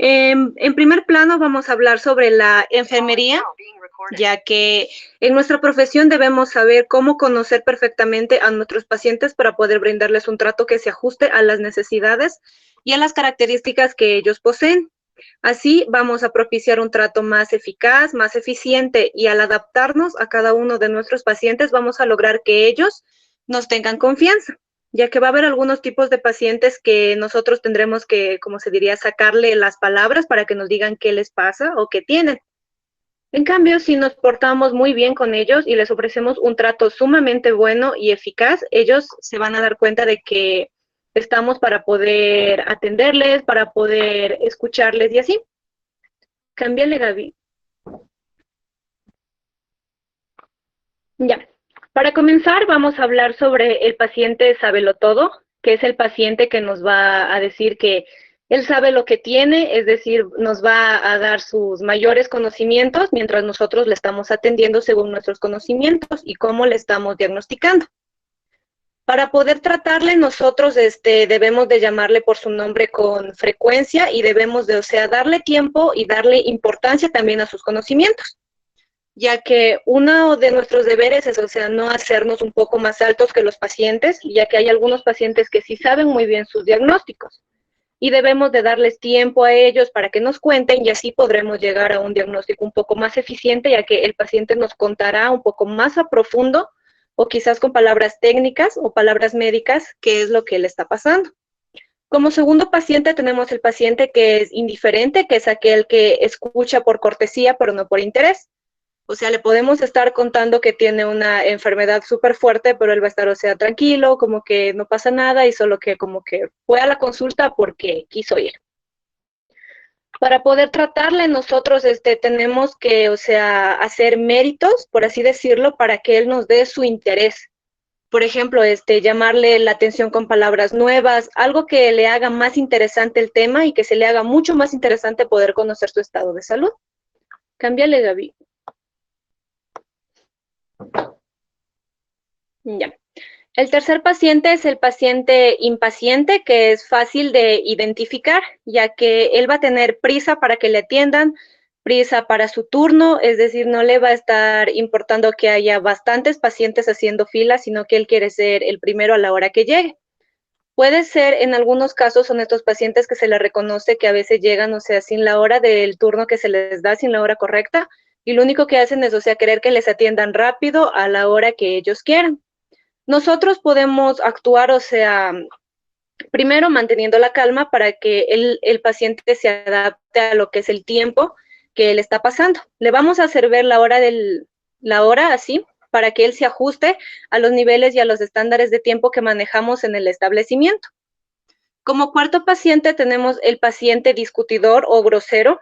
En primer plano vamos a hablar sobre la enfermería, ya que en nuestra profesión debemos saber cómo conocer perfectamente a nuestros pacientes para poder brindarles un trato que se ajuste a las necesidades y a las características que ellos poseen. Así vamos a propiciar un trato más eficaz, más eficiente, y al adaptarnos a cada uno de nuestros pacientes vamos a lograr que ellos nos tengan confianza, ya que va a haber algunos tipos de pacientes que nosotros tendremos que, como se diría, sacarle las palabras para que nos digan qué les pasa o qué tienen. En cambio, si nos portamos muy bien con ellos y les ofrecemos un trato sumamente bueno y eficaz, ellos se van a dar cuenta de que estamos para poder atenderles, para poder escucharles y así. Cámbiale, Gaby. Ya. Para comenzar, vamos a hablar sobre el paciente sabelotodo, que es el paciente que nos va a decir que él sabe lo que tiene, es decir, nos va a dar sus mayores conocimientos mientras nosotros le estamos atendiendo según nuestros conocimientos y cómo le estamos diagnosticando. Para poder tratarle, nosotros debemos de llamarle por su nombre con frecuencia y debemos de, darle tiempo y darle importancia también a sus conocimientos, ya que uno de nuestros deberes es, no hacernos un poco más altos que los pacientes, ya que hay algunos pacientes que sí saben muy bien sus diagnósticos y debemos de darles tiempo a ellos para que nos cuenten y así podremos llegar a un diagnóstico un poco más eficiente, ya que el paciente nos contará un poco más a profundo o quizás con palabras técnicas o palabras médicas qué es lo que le está pasando. Como segundo paciente tenemos el paciente que es indiferente, que es aquel que escucha por cortesía pero no por interés. O sea, le podemos estar contando que tiene una enfermedad súper fuerte, pero él va a estar, tranquilo, como que no pasa nada y solo que como que fue a la consulta porque quiso ir. Para poder tratarle nosotros tenemos que, hacer méritos, por así decirlo, para que él nos dé su interés. Por ejemplo, llamarle la atención con palabras nuevas, algo que le haga más interesante el tema y que se le haga mucho más interesante poder conocer su estado de salud. Cámbiale, Gaby. Ya. El tercer paciente es el paciente impaciente, que es fácil de identificar, ya que él va a tener prisa para que le atiendan, prisa para su turno, es decir, no le va a estar importando que haya bastantes pacientes haciendo fila, sino que él quiere ser el primero a la hora que llegue. Puede ser, en algunos casos, son estos pacientes que se les reconoce que a veces llegan, sin la hora del turno que se les da, sin la hora correcta, y lo único que hacen es, querer que les atiendan rápido a la hora que ellos quieran. Nosotros podemos actuar, primero manteniendo la calma para que el paciente se adapte a lo que es el tiempo que le está pasando. Le vamos a hacer ver la hora así, para que él se ajuste a los niveles y a los estándares de tiempo que manejamos en el establecimiento. Como cuarto paciente tenemos el paciente discutidor o grosero.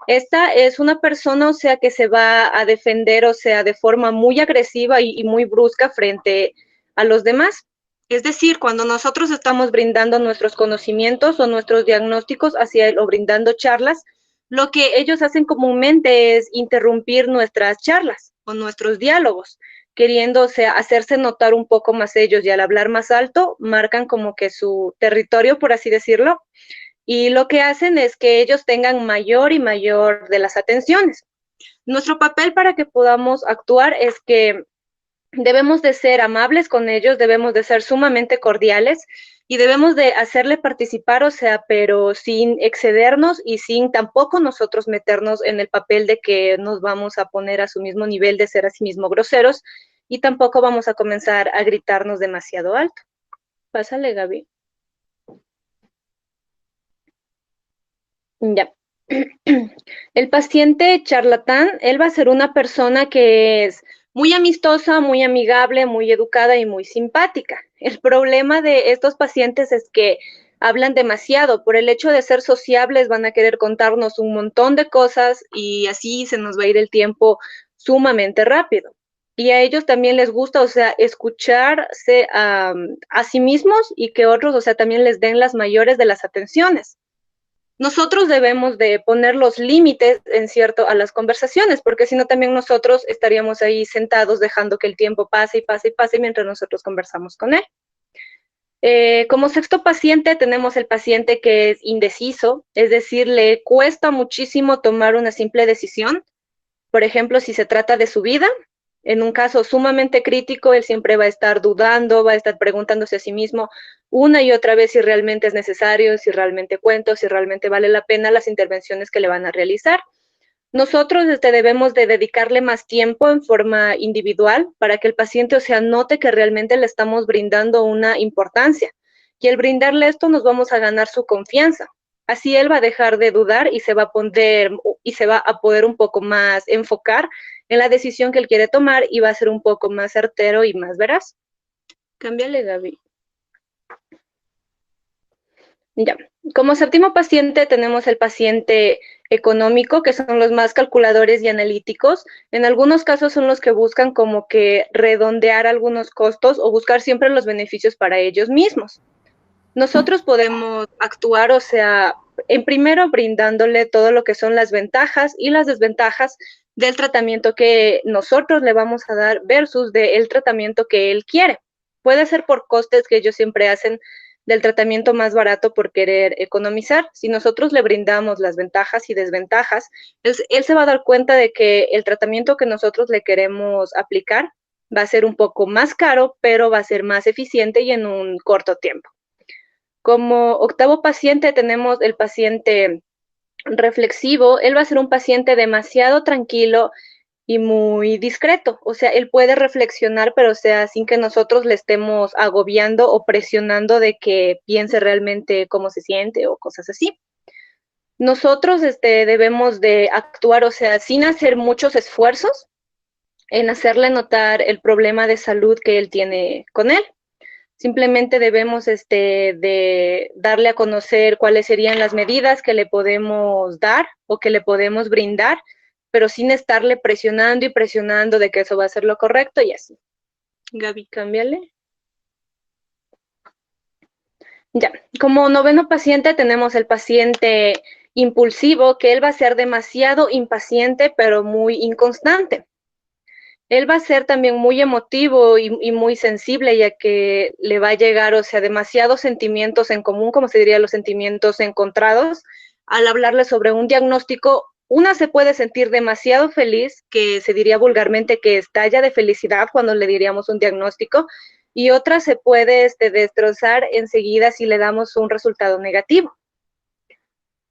Esta es una persona, que se va a defender, de forma muy agresiva y muy brusca frente a los demás. Es decir, cuando nosotros estamos brindando nuestros conocimientos o nuestros diagnósticos hacia él o brindando charlas, lo que ellos hacen comúnmente es interrumpir nuestras charlas o nuestros diálogos, queriendo, hacerse notar un poco más ellos, y al hablar más alto, marcan como que su territorio, por así decirlo, y lo que hacen es que ellos tengan mayor y mayor de las atenciones. Nuestro papel para que podamos actuar es que debemos de ser amables con ellos, debemos de ser sumamente cordiales y debemos de hacerle participar, pero sin excedernos y sin tampoco nosotros meternos en el papel de que nos vamos a poner a su mismo nivel de ser a sí mismo groseros, y tampoco vamos a comenzar a gritarnos demasiado alto. Pásale, Gaby. Ya. El paciente charlatán, él va a ser una persona que es muy amistosa, muy amigable, muy educada y muy simpática. El problema de estos pacientes es que hablan demasiado. Por el hecho de ser sociables, van a querer contarnos un montón de cosas y así se nos va a ir el tiempo sumamente rápido. Y a ellos también les gusta, escucharse a sí mismos y que otros, también les den las mayores de las atenciones. Nosotros debemos de poner los límites a las conversaciones, porque si no también nosotros estaríamos ahí sentados dejando que el tiempo pase y pase y pase mientras nosotros conversamos con él. Como sexto paciente tenemos el paciente que es indeciso, es decir, le cuesta muchísimo tomar una simple decisión. Por ejemplo, si se trata de su vida, en un caso sumamente crítico, él siempre va a estar dudando, va a estar preguntándose a sí mismo una y otra vez si realmente es necesario, si realmente cuento, si realmente vale la pena las intervenciones que le van a realizar. Nosotros debemos de dedicarle más tiempo en forma individual para que el paciente, o sea, note que realmente le estamos brindando una importancia. Y al brindarle esto nos vamos a ganar su confianza. Así él va a dejar de dudar y se va a poder un poco más enfocar en la decisión que él quiere tomar y va a ser un poco más certero y más veraz. Cámbiale, Gaby. Ya. Como séptimo paciente tenemos el paciente económico, que son los más calculadores y analíticos. En algunos casos son los que buscan como que redondear algunos costos o buscar siempre los beneficios para ellos mismos. Nosotros podemos actuar, o sea, en primero brindándole todo lo que son las ventajas y las desventajas del tratamiento que nosotros le vamos a dar versus del tratamiento que él quiere. Puede ser por costes que ellos siempre hacen del tratamiento más barato por querer economizar. Si nosotros le brindamos las ventajas y desventajas, él se va a dar cuenta de que el tratamiento que nosotros le queremos aplicar va a ser un poco más caro, pero va a ser más eficiente y en un corto tiempo. Como octavo paciente tenemos el paciente reflexivo. Él va a ser un paciente demasiado tranquilo y muy discreto. O sea, él puede reflexionar, pero o sea, sin que nosotros le estemos agobiando o presionando de que piense realmente cómo se siente o cosas así. Nosotros debemos de actuar, o sea, sin hacer muchos esfuerzos en hacerle notar el problema de salud que él tiene con él. Simplemente debemos de darle a conocer cuáles serían las medidas que le podemos dar o que le podemos brindar, pero sin estarle presionando y presionando de que eso va a ser lo correcto y así. Gaby, cámbiale. Ya, como noveno paciente tenemos el paciente impulsivo, que él va a ser demasiado impaciente, pero muy inconstante. Él va a ser también muy emotivo y muy sensible, ya que le va a llegar, o sea, demasiados sentimientos en común, como se diría, los sentimientos encontrados. Al hablarle sobre un diagnóstico, una se puede sentir demasiado feliz, que se diría vulgarmente que estalla de felicidad cuando le diríamos un diagnóstico, y otra se puede destrozar enseguida si le damos un resultado negativo.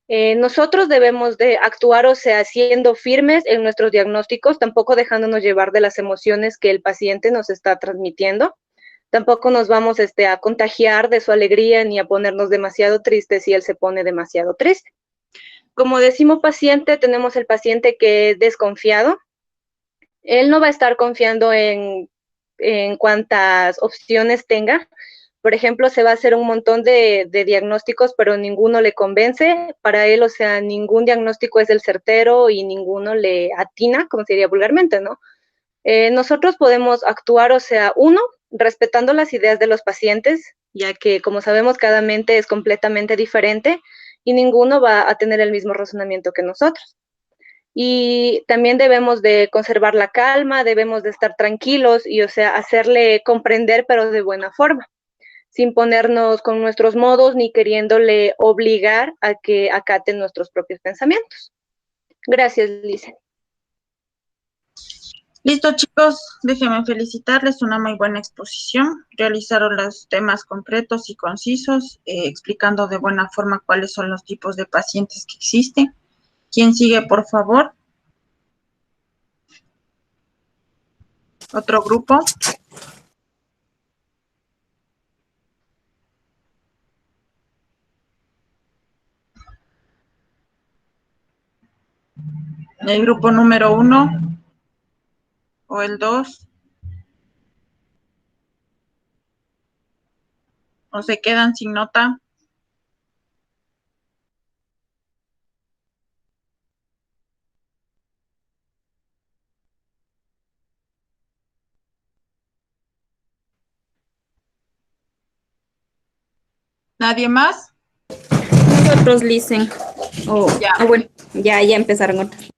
Nosotros debemos de actuar, o sea, siendo firmes en nuestros diagnósticos, tampoco dejándonos llevar de las emociones que el paciente nos está transmitiendo. Tampoco nos vamos a contagiar de su alegría ni a ponernos demasiado tristes si él se pone demasiado triste. Como decimos paciente, tenemos el paciente que es desconfiado. Él no va a estar confiando en cuántas opciones tenga. Por ejemplo, se va a hacer un montón de diagnósticos, pero ninguno le convence. Para él, o sea, ningún diagnóstico es el certero y ninguno le atina, como se diría vulgarmente, ¿no? Nosotros podemos actuar, o sea, uno, respetando las ideas de los pacientes, ya que, como sabemos, cada mente es completamente diferente y ninguno va a tener el mismo razonamiento que nosotros. Y también debemos de conservar la calma, debemos de estar tranquilos y, o sea, hacerle comprender, pero de buena forma, sin ponernos con nuestros modos ni queriéndole obligar a que acate nuestros propios pensamientos. Gracias, Lice. Listo, chicos, déjenme felicitarles, una muy buena exposición. Realizaron los temas concretos y concisos, explicando de buena forma cuáles son los tipos de pacientes que existen. ¿Quién sigue, por favor? ¿Otro grupo? ¿El grupo número 1 o el 2? ¿O se quedan sin nota? ¿Nadie más? Nosotros listen. Ya. Bueno, ya empezaron otros.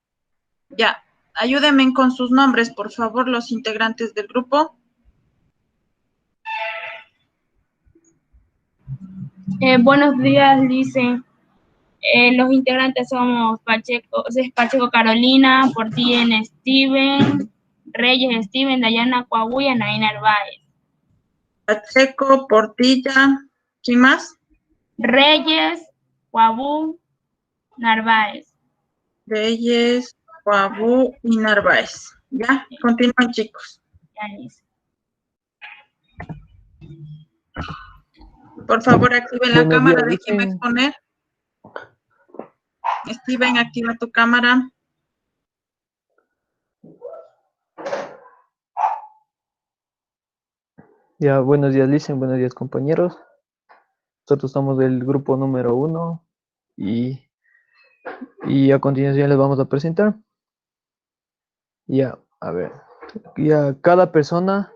Ya. Ayúdenme con sus nombres, por favor, los integrantes del grupo. Buenos días, Lice. Los integrantes somos Pacheco, es Pacheco Carolina, Portilla Steven, Reyes Steven, Dayana Coahuila, Naina Narváez. Pacheco, Portilla, ¿quién más? Reyes, Coahu, Narváez. Reyes, Coahu y Narváez. Ya, continúan, chicos. Ya, Lice. Por favor, activen la Buenos cámara días, de quien va a Lice. exponer. Steven, activa tu cámara. Ya, buenos días, Licen, buenos días, compañeros. Nosotros somos del grupo número 1 y, y a continuación les vamos a presentar. Ya, a ver, ya cada persona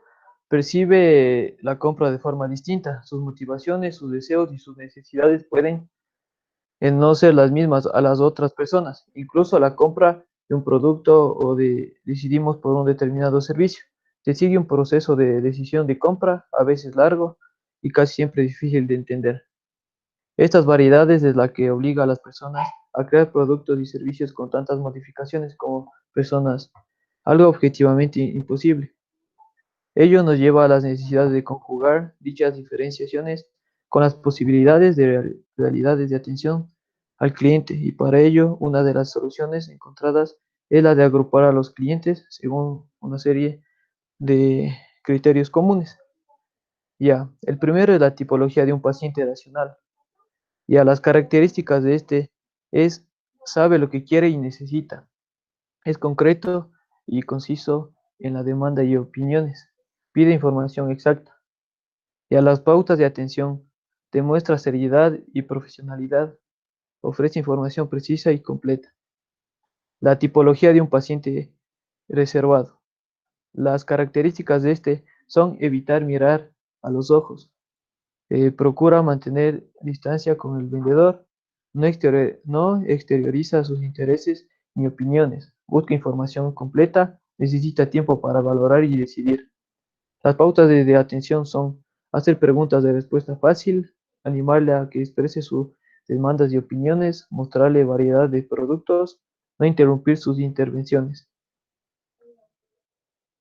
percibe la compra de forma distinta. Sus motivaciones, sus deseos y sus necesidades pueden no ser las mismas a las otras personas. Incluso la compra de un producto o decidimos por un determinado servicio. Se sigue un proceso de decisión de compra, a veces largo y casi siempre difícil de entender. Estas variedades es la que obliga a las personas a crear productos y servicios con tantas modificaciones como personas, algo objetivamente imposible. Ello nos lleva a las necesidades de conjugar dichas diferenciaciones con las posibilidades de realidades de atención al cliente, y para ello una de las soluciones encontradas es la de agrupar a los clientes según una serie de criterios comunes. Ya, el primero es la tipología de un paciente racional. Ya, las características de este es: sabe lo que quiere y necesita, es concreto y conciso en la demanda y opiniones, pide información exacta. Y a las pautas de atención, demuestra seriedad y profesionalidad, ofrece información precisa y completa. La tipología de un paciente reservado. Las características de este son evitar mirar a los ojos, procura mantener distancia con el vendedor, no exterioriza sus intereses ni opiniones, busca información completa, necesita tiempo para valorar y decidir. Las pautas de atención son hacer preguntas de respuesta fácil, animarle a que exprese sus demandas y opiniones, mostrarle variedad de productos, no interrumpir sus intervenciones.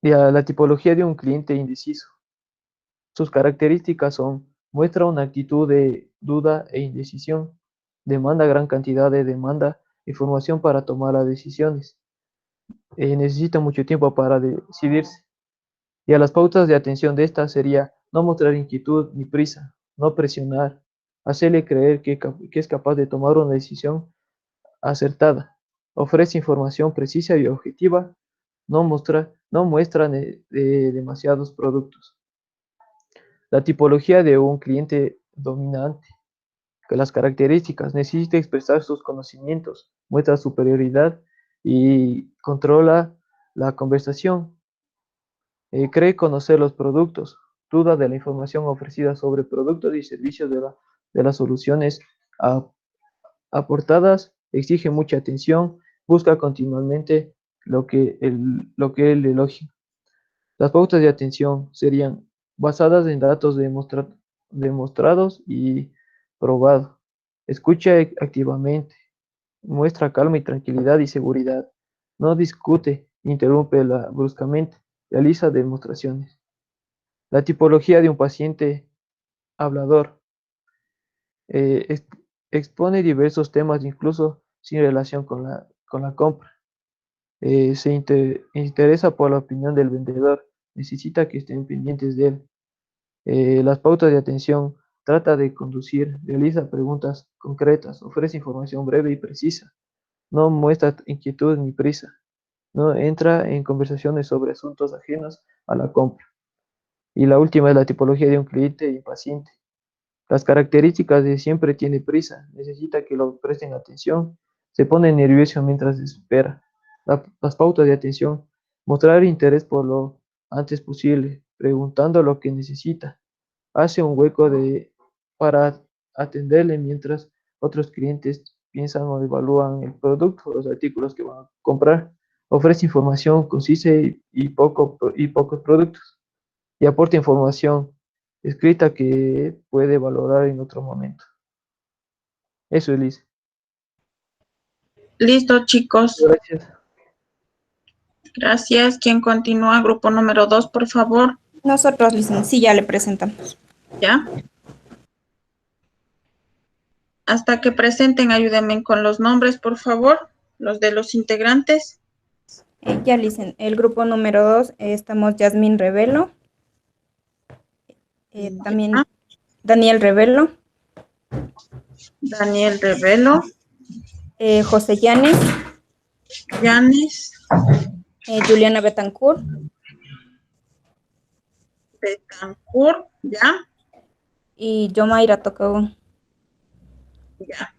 Y a la tipología de un cliente indeciso. Sus características son: muestra una actitud de duda e indecisión, demanda gran cantidad de información para tomar las decisiones, necesita mucho tiempo para decidirse. Y a las pautas de atención de esta sería no mostrar inquietud ni prisa, no presionar, hacerle creer que es capaz de tomar una decisión acertada, ofrece información precisa y objetiva, no muestra demasiados productos. La tipología de un cliente dominante, que las características: necesita expresar sus conocimientos, muestra superioridad y controla la conversación, cree conocer los productos, duda de la información ofrecida sobre productos y servicios de las soluciones aportadas, exige mucha atención, busca continuamente lo que él elogia. Las pautas de atención serían basadas en datos demostrados y probados. Escucha activamente, muestra calma y tranquilidad y seguridad. No discute, interrumpe bruscamente, realiza demostraciones. La tipología de un paciente hablador, eh, expone diversos temas incluso sin relación con la compra. Se interesa por la opinión del vendedor, necesita que estén pendientes de él. Las pautas de atención: trata de conducir, realiza preguntas concretas, ofrece información breve y precisa, no muestra inquietud ni prisa, no entra en conversaciones sobre asuntos ajenos a la compra. Y la última es la tipología de un cliente impaciente. Las características de: siempre tiene prisa, necesita que lo presten atención, se pone nervioso mientras espera. Las pautas de atención: mostrar interés por lo antes posible, preguntando lo que necesita, hace un hueco para atenderle mientras otros clientes piensan o evalúan el producto o los artículos que van a comprar, ofrece información concisa y pocos productos, y aporta información escrita que puede valorar en otro momento. Eso es, Liz. Listo, chicos. Gracias. Gracias. ¿Quién continúa? Grupo número 2, por favor. Nosotros, Licen, sí, ya le presentamos. ¿Ya? Hasta que presenten, ayúdenme con los nombres, por favor. Los de los integrantes. Ya, Licen, el grupo número 2, estamos Yasmín Revelo, también Daniel Revelo, Daniel Revelo, José Llanes, Yanis, Juliana Betancourt, Betancourt, ¿ya? y Yomaira Tocó. Ya.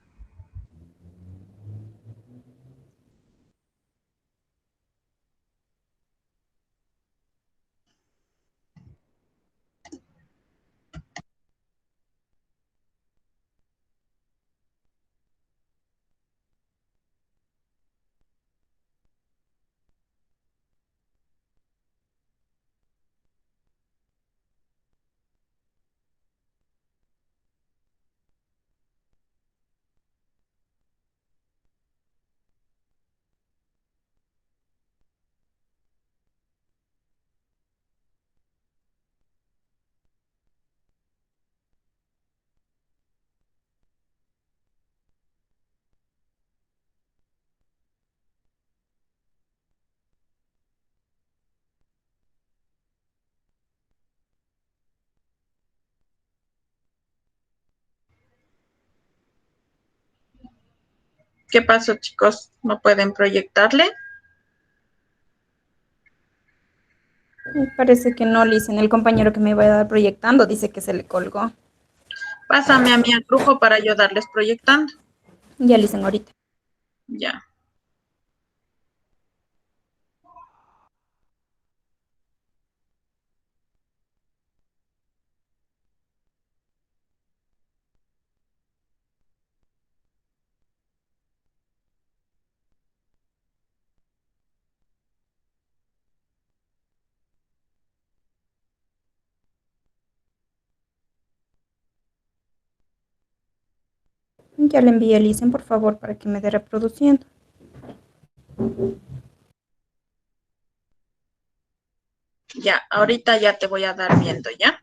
¿Qué pasó, chicos? ¿No pueden proyectarle? Parece que no, Licen, el compañero que me iba a dar proyectando dice que se le colgó. Pásame a mí al grupo para yo darles proyectando. Ya, Licen, ahorita. Ya. Ya le envié, Licen, por favor, para que me dé reproduciendo. Ya, ahorita ya te voy a dar viendo, ¿ya?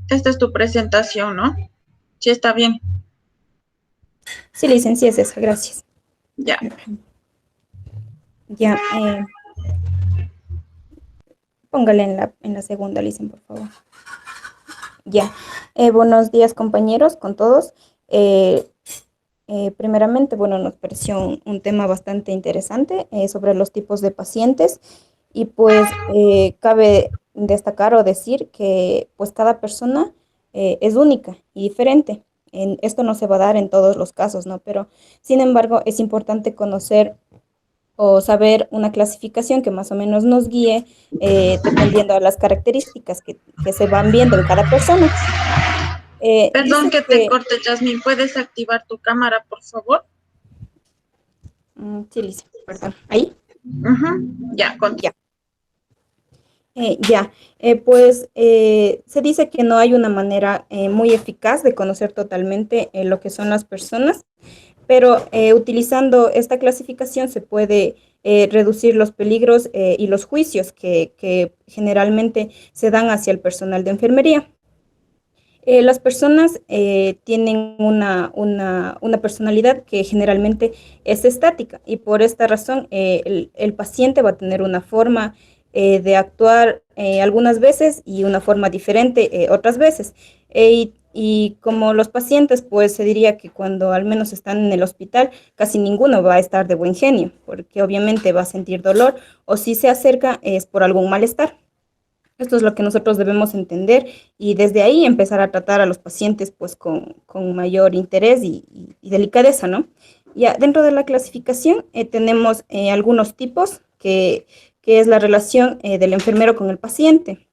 Esta es tu presentación, ¿no? Sí, está bien. Sí, Licen, sí es esa, gracias. Ya. Ya, póngale en la segunda, Licen, por favor. Ya, buenos días, compañeros, con todos. Primeramente, bueno, nos pareció un tema bastante interesante sobre los tipos de pacientes y pues cabe destacar o decir que pues cada persona es única y diferente. Esto no se va a dar en todos los casos, ¿no? Pero sin embargo es importante conocer o saber una clasificación que más o menos nos guíe dependiendo de las características que se van viendo en cada persona. Perdón Dice que te que, corte, Jasmine. ¿Puedes activar tu cámara, por favor? sí, Liz, perdón, ahí, Ya, continúa. ya. Ya, pues se dice que no hay una manera muy eficaz de conocer totalmente lo que son las personas, pero utilizando esta clasificación se puede reducir los peligros y los juicios que generalmente se dan hacia el personal de enfermería. Las personas tienen una personalidad que generalmente es estática y por esta razón el paciente va a tener una forma de actuar algunas veces y una forma diferente otras veces. Y como los pacientes, pues se diría que cuando al menos están en el hospital, casi ninguno va a estar de buen genio, porque obviamente va a sentir dolor o si se acerca es por algún malestar. Esto es lo que nosotros debemos entender y desde ahí empezar a tratar a los pacientes pues con mayor interés y delicadeza, ¿no? Ya dentro de la clasificación tenemos algunos tipos que es la relación del enfermero con el paciente.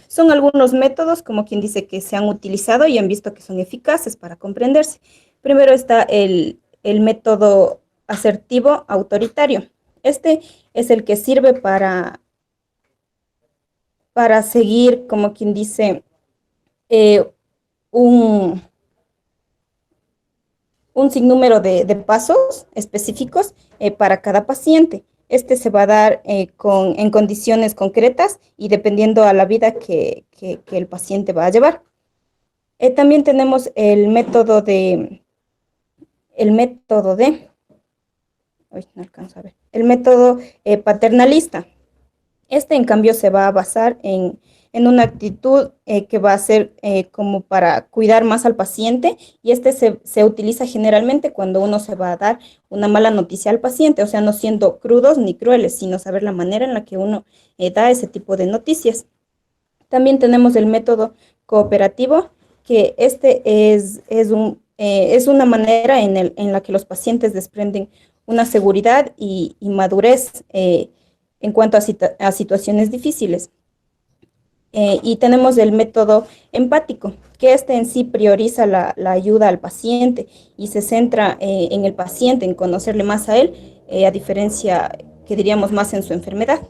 Son algunos métodos, como quien dice, que se han utilizado y han visto que son eficaces para comprenderse. Primero está el método asertivo autoritario. Este es el que sirve para seguir, como quien dice, eh, un, un sinnúmero de pasos específicos para cada paciente. Este se va a dar en condiciones concretas y dependiendo a la vida que el paciente va a llevar. También tenemos no alcanzo a ver, el método paternalista. Este, en cambio, se va a basar en una actitud que va a ser como para cuidar más al paciente y este se utiliza generalmente cuando uno se va a dar una mala noticia al paciente, o sea, no siendo crudos ni crueles, sino saber la manera en la que uno da ese tipo de noticias. También tenemos el método cooperativo, que este es una manera en la que los pacientes desprenden una seguridad y madurez en cuanto a situaciones difíciles. Y tenemos el método empático, que este en sí prioriza la ayuda al paciente y se centra en el paciente, en conocerle más a él, a diferencia que diríamos más en su enfermedad.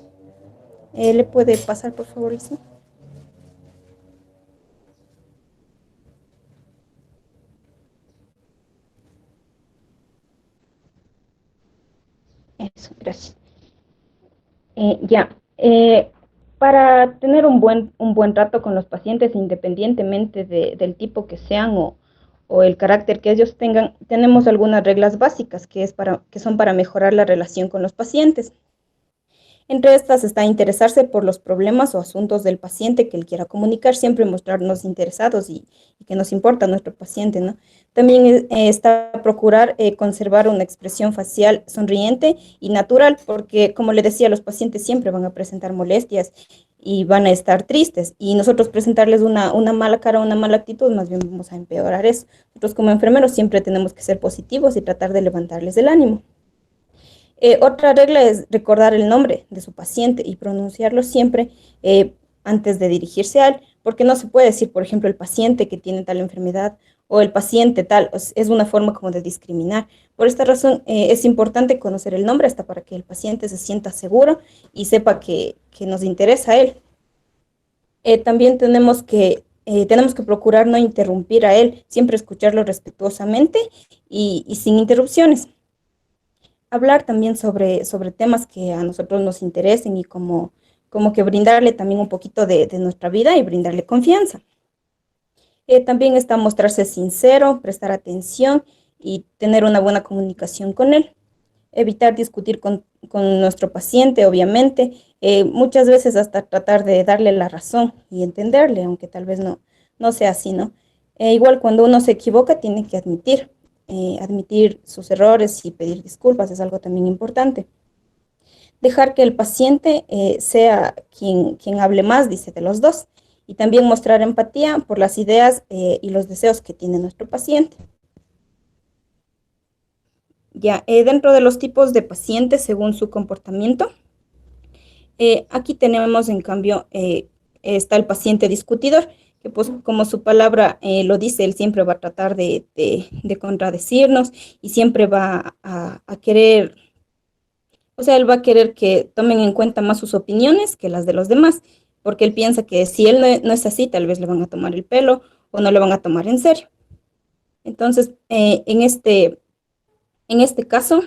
¿Le puede pasar, por favor, Lisa? Eso, gracias. Ya. Para tener un buen rato con los pacientes, independientemente del tipo que sean o el carácter que ellos tengan, tenemos algunas reglas básicas que son para mejorar la relación con los pacientes. Entre estas está interesarse por los problemas o asuntos del paciente que él quiera comunicar, siempre mostrarnos interesados y que nos importa nuestro paciente, ¿no? También está procurar conservar una expresión facial sonriente y natural, porque como le decía, los pacientes siempre van a presentar molestias y van a estar tristes, y nosotros presentarles una mala cara, una mala actitud, más bien vamos a empeorar eso. Nosotros como enfermeros siempre tenemos que ser positivos y tratar de levantarles el ánimo. Otra regla es recordar el nombre de su paciente y pronunciarlo siempre antes de dirigirse a él, porque no se puede decir, por ejemplo, el paciente que tiene tal enfermedad o el paciente tal, es una forma como de discriminar. Por esta razón es importante conocer el nombre hasta para que el paciente se sienta seguro y sepa que nos interesa a él. También tenemos que procurar no interrumpir a él, siempre escucharlo respetuosamente y sin interrupciones. Hablar también sobre temas que a nosotros nos interesen y como que brindarle también un poquito de nuestra vida y brindarle confianza. También está mostrarse sincero, prestar atención y tener una buena comunicación con él. Evitar discutir con nuestro paciente, obviamente. Muchas veces hasta tratar de darle la razón y entenderle, aunque tal vez no sea así, ¿no? Igual cuando uno se equivoca, tiene que admitir sus errores y pedir disculpas, es algo también importante. Dejar que el paciente sea quien hable más, dice, de los dos, y también mostrar empatía por las ideas y los deseos que tiene nuestro paciente. Ya, dentro de los tipos de pacientes según su comportamiento, aquí tenemos en cambio, está el paciente discutidor, que pues como su palabra lo dice, él siempre va a tratar de contradecirnos y siempre va a querer, o sea, él va a querer que tomen en cuenta más sus opiniones que las de los demás, porque él piensa que si él no es así, tal vez le van a tomar el pelo o no le van a tomar en serio. Entonces, en este caso,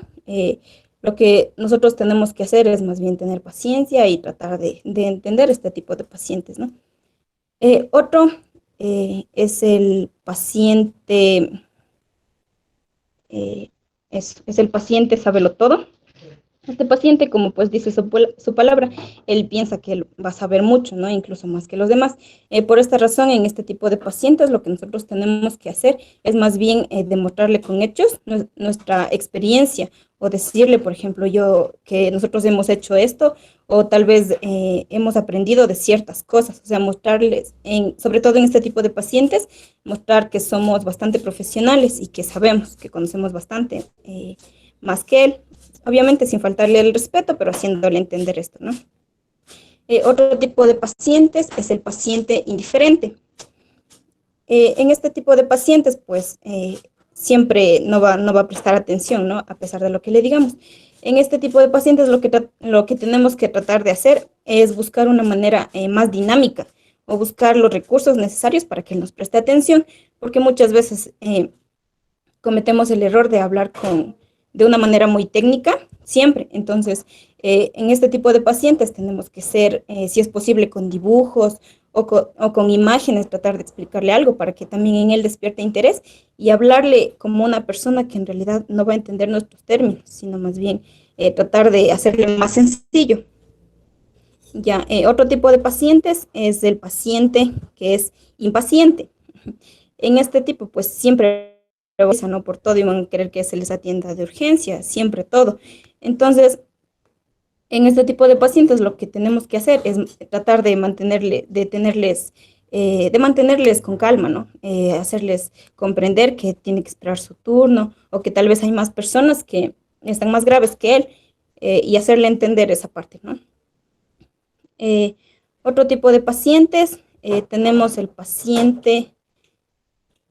lo que nosotros tenemos que hacer es más bien tener paciencia y tratar de entender este tipo de pacientes, ¿no? Otro es el paciente, es el paciente sabelotodo. Este paciente, como pues dice su palabra, él piensa que él va a saber mucho, ¿no? Incluso más que los demás. Por esta razón, en este tipo de pacientes, lo que nosotros tenemos que hacer es más bien demostrarle con hechos nuestra experiencia o decirle, por ejemplo, yo que nosotros hemos hecho esto o tal vez hemos aprendido de ciertas cosas, o sea, mostrarles, sobre todo en este tipo de pacientes, mostrar que somos bastante profesionales y que sabemos, que conocemos bastante más que él. Obviamente sin faltarle el respeto, pero haciéndole entender esto, ¿no? Otro tipo de pacientes es el paciente indiferente. En este tipo de pacientes, pues, siempre no va a prestar atención, ¿no? A pesar de lo que le digamos. En este tipo de pacientes lo que tenemos que tratar de hacer es buscar una manera más dinámica o buscar los recursos necesarios para que él nos preste atención, porque muchas veces cometemos el error de hablar de una manera muy técnica, siempre. Entonces, en este tipo de pacientes tenemos que ser, si es posible, con dibujos o con imágenes, tratar de explicarle algo para que también en él despierte interés y hablarle como una persona que en realidad no va a entender nuestros términos, sino más bien tratar de hacerle más sencillo. Ya, otro tipo de pacientes es el paciente que es impaciente. En este tipo, pues siempre ¿no? Por todo y van a querer que se les atienda de urgencia, siempre todo. Entonces, en este tipo de pacientes lo que tenemos que hacer es tratar de de mantenerles con calma, ¿no? Hacerles comprender que tiene que esperar su turno o que tal vez hay más personas que están más graves que él y hacerle entender esa parte, ¿no? Eh, Otro tipo de pacientes, tenemos el paciente,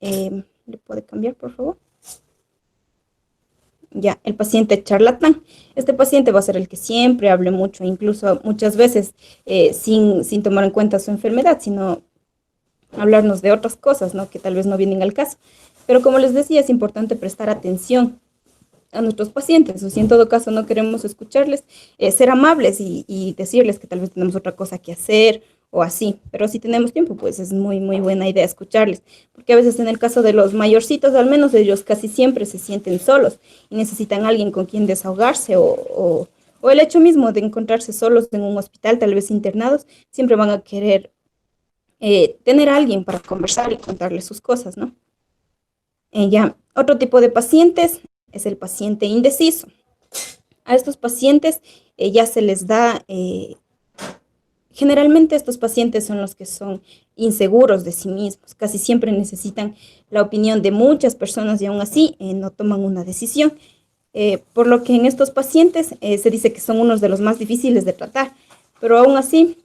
¿le puede cambiar, por favor? Ya, el paciente charlatán. Este paciente va a ser el que siempre hable mucho, incluso muchas veces sin tomar en cuenta su enfermedad, sino hablarnos de otras cosas, ¿no? Que tal vez no vienen al caso. Pero como les decía, es importante prestar atención a nuestros pacientes, o si en todo caso no queremos escucharles, ser amables y decirles que tal vez tenemos otra cosa que hacer o así, pero si tenemos tiempo, pues es muy buena idea escucharles, porque a veces en el caso de los mayorcitos, al menos ellos casi siempre se sienten solos y necesitan a alguien con quien desahogarse o el hecho mismo de encontrarse solos en un hospital, tal vez internados, siempre van a querer tener a alguien para conversar y contarles sus cosas, ¿no? Ya, otro tipo de pacientes es el paciente indeciso. A estos pacientes ya se les da, generalmente estos pacientes son los que son inseguros de sí mismos, casi siempre necesitan la opinión de muchas personas y aún así no toman una decisión. Por lo que en estos pacientes se dice que son unos de los más difíciles de tratar, pero aún así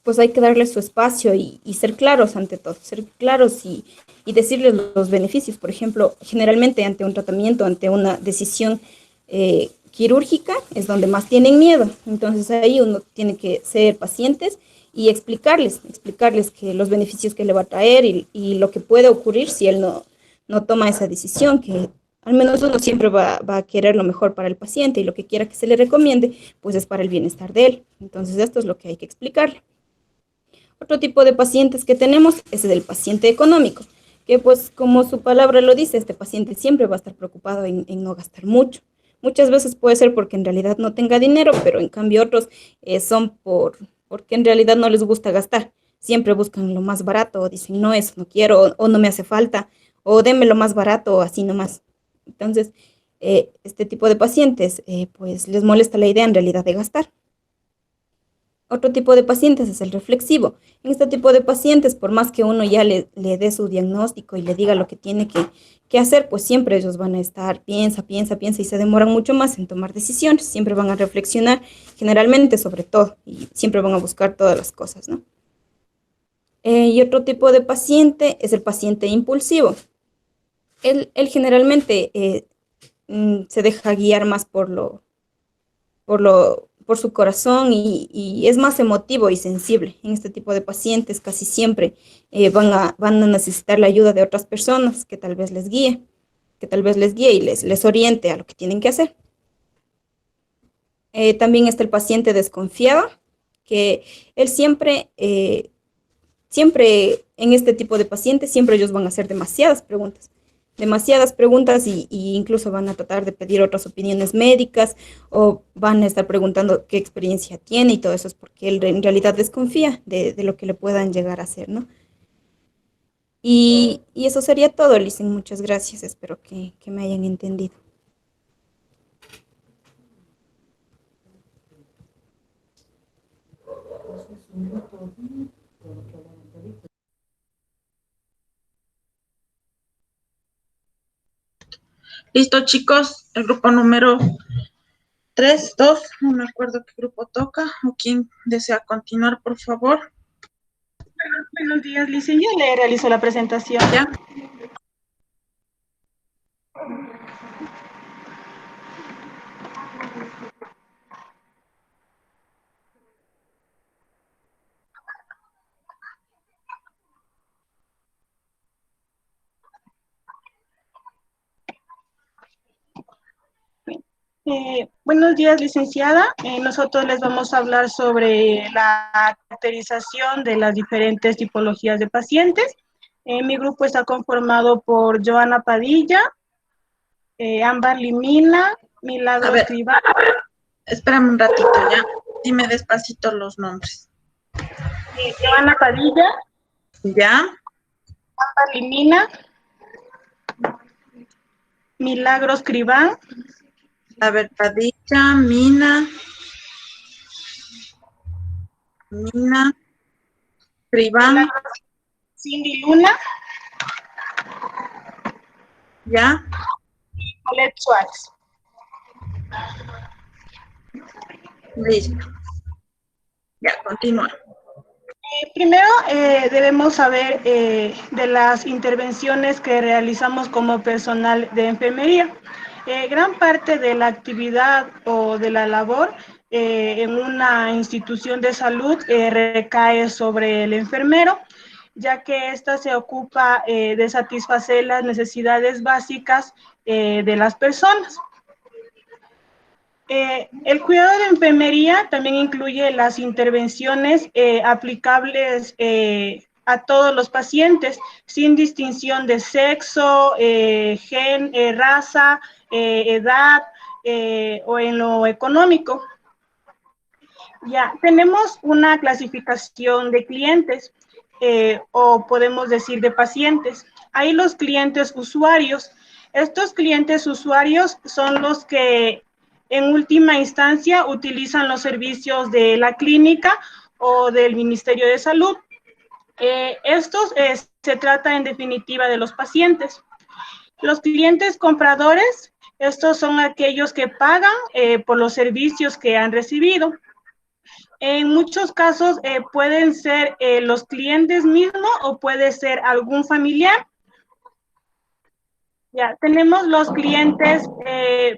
pues hay que darles su espacio y ser claros ante todo, ser claros y decirles los beneficios. Por ejemplo, generalmente ante un tratamiento, ante una decisión quirúrgica, es donde más tienen miedo. Entonces ahí uno tiene que ser pacientes y explicarles que los beneficios que le va a traer y lo que puede ocurrir si él no toma esa decisión, que al menos uno siempre va a querer lo mejor para el paciente y lo que quiera que se le recomiende, pues es para el bienestar de él. Entonces esto es lo que hay que explicarle. Otro tipo de pacientes que tenemos es el paciente económico, que pues como su palabra lo dice, este paciente siempre va a estar preocupado en no gastar mucho. Muchas veces puede ser porque en realidad no tenga dinero, pero en cambio otros son porque en realidad no les gusta gastar. Siempre buscan lo más barato o dicen, no, eso no quiero o no me hace falta o denme lo más barato o así nomás. Entonces, este tipo de pacientes pues les molesta la idea en realidad de gastar. Otro tipo de pacientes es el reflexivo. En este tipo de pacientes, por más que uno ya le dé su diagnóstico y le diga lo que tiene que hacer, pues siempre ellos van a estar, piensa y se demoran mucho más en tomar decisiones. Siempre van a reflexionar, generalmente sobre todo, y siempre van a buscar todas las cosas, ¿no? Y otro tipo de paciente es el paciente impulsivo. Él generalmente se deja guiar más por su corazón y es más emotivo y sensible. En este tipo de pacientes casi siempre van a necesitar la ayuda de otras personas que tal vez les guíe y les oriente a lo que tienen que hacer. También está el paciente desconfiado, que él siempre en este tipo de pacientes, siempre ellos van a hacer demasiadas preguntas. demasiadas preguntas y incluso van a tratar de pedir otras opiniones médicas o van a estar preguntando qué experiencia tiene y todo eso es porque él en realidad desconfía de lo que le puedan llegar a hacer, ¿no? Y eso sería todo, Licen. Muchas gracias. Espero que me hayan entendido. Listo, chicos, el grupo número 3, 2, no me acuerdo qué grupo toca o quién desea continuar, por favor. Buenos días, Lice. Yo le realizo la presentación. ¿Ya? Buenos días, licenciada. Nosotros les vamos a hablar sobre la caracterización de las diferentes tipologías de pacientes. Mi grupo está conformado por Joana Padilla, Ámbar Limina, Milagros Escribá. Espérame un ratito, ¿ya? Dime despacito los nombres. Joana Padilla, ¿Ya? Ámbar Limina, Milagros Cribán. A ver, Padilla, Mina, Cribán, Cindy Luna, ¿ya? Colette Suárez. Listo. Ya, continúa. Primero debemos saber de las intervenciones que realizamos como personal de enfermería. Gran parte de la actividad o de la labor en una institución de salud recae sobre el enfermero, ya que ésta se ocupa de satisfacer las necesidades básicas de las personas. El cuidado de enfermería también incluye las intervenciones aplicables a todos los pacientes, sin distinción de sexo, raza, edad o en lo económico. Ya, tenemos una clasificación de clientes o podemos decir de pacientes. Hay los clientes usuarios. Estos clientes usuarios son los que en última instancia utilizan los servicios de la clínica o del Ministerio de Salud. Se trata en definitiva de los pacientes. Los clientes compradores, estos son aquellos que pagan por los servicios que han recibido. En muchos casos pueden ser los clientes mismos o puede ser algún familiar. Ya, tenemos los clientes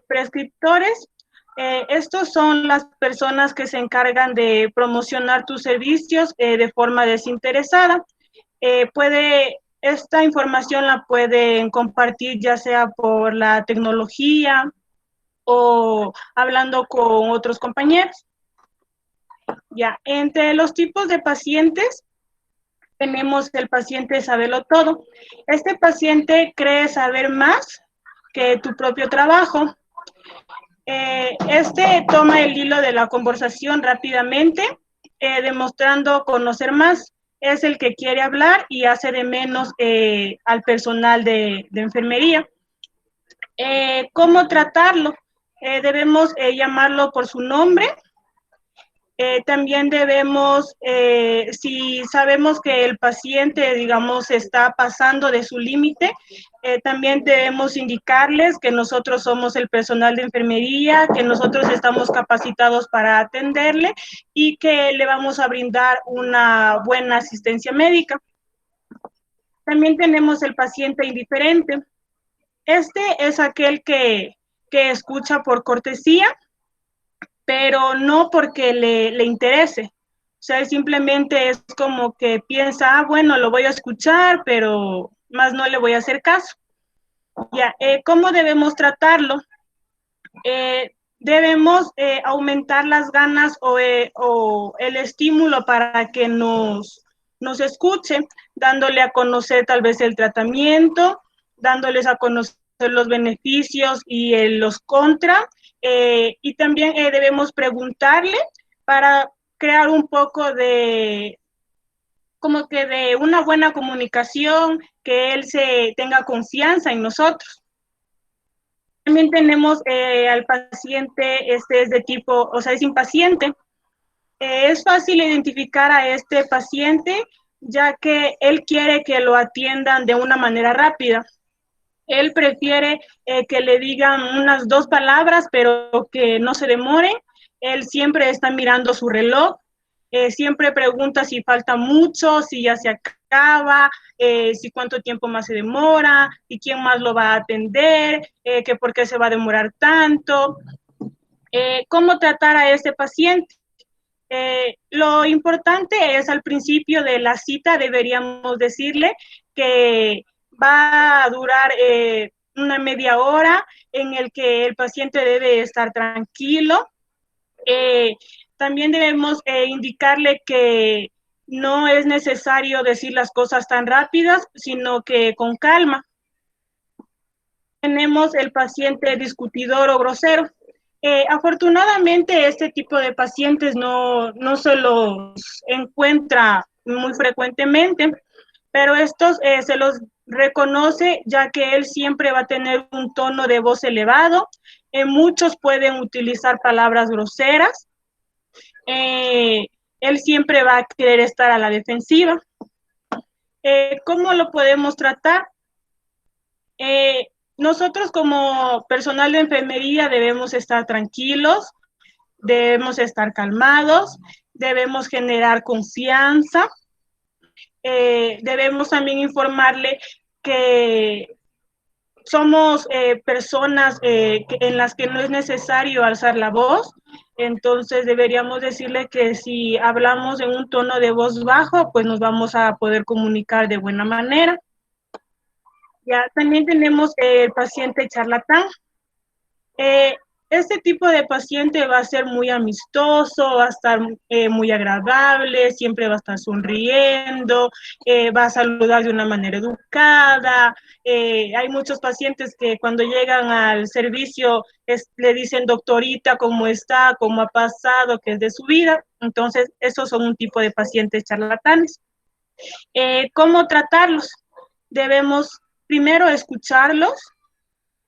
prescriptores. Estos son las personas que se encargan de promocionar tus servicios de forma desinteresada. Esta información la pueden compartir ya sea por la tecnología o hablando con otros compañeros. Ya, entre los tipos de pacientes tenemos el paciente sabelo todo. Este paciente cree saber más que tu propio trabajo. Este toma el hilo de la conversación rápidamente, demostrando conocer más. Es el que quiere hablar y hace de menos al personal de enfermería. ¿Cómo tratarlo? Debemos llamarlo por su nombre. También debemos, si sabemos que el paciente, digamos, está pasando de su límite, también debemos indicarles que nosotros somos el personal de enfermería, que nosotros estamos capacitados para atenderle y que le vamos a brindar una buena asistencia médica. También tenemos el paciente indiferente. Este es aquel que escucha por cortesía, pero no porque le interese. O sea, simplemente es como que piensa, bueno, lo voy a escuchar, pero más no le voy a hacer caso. Ya, ¿cómo debemos tratarlo? Debemos aumentar las ganas o el estímulo para que nos escuche, dándole a conocer tal vez el tratamiento dándoles a conocer los beneficios y los contra, y también debemos preguntarle para crear un poco de, como que de una buena comunicación, que él se tenga confianza en nosotros. También tenemos al paciente, este es de tipo, o sea, es impaciente. Es fácil identificar a este paciente, ya que él quiere que lo atiendan de una manera rápida. Él prefiere que le digan unas 2 palabras, pero que no se demore. Él siempre está mirando su reloj, siempre pregunta si falta mucho, si ya se acaba, si cuánto tiempo más se demora, y quién más lo va a atender, que por qué se va a demorar tanto. ¿Cómo tratar a este paciente? Lo importante es al principio de la cita deberíamos decirle que va a durar una media hora en el que el paciente debe estar tranquilo. También debemos indicarle que no es necesario decir las cosas tan rápidas, sino que con calma. Tenemos el paciente discutidor o grosero. Afortunadamente, este tipo de pacientes no se los encuentra muy frecuentemente, pero estos se los reconoce ya que él siempre va a tener un tono de voz elevado. Muchos pueden utilizar palabras groseras. Él siempre va a querer estar a la defensiva. ¿Cómo lo podemos tratar? Nosotros como personal de enfermería debemos estar tranquilos, debemos estar calmados, debemos generar confianza, debemos también informarle que somos personas en las que no es necesario alzar la voz, entonces deberíamos decirle que si hablamos en un tono de voz bajo, pues nos vamos a poder comunicar de buena manera. Ya, también tenemos el paciente charlatán. Este tipo de paciente va a ser muy amistoso, va a estar muy agradable, siempre va a estar sonriendo, va a saludar de una manera educada. Hay muchos pacientes que cuando llegan al servicio le dicen doctorita, ¿cómo está? ¿Cómo ha pasado? ¿Qué es de su vida? Entonces, esos son un tipo de pacientes charlatanes. ¿Cómo tratarlos? Debemos primero escucharlos,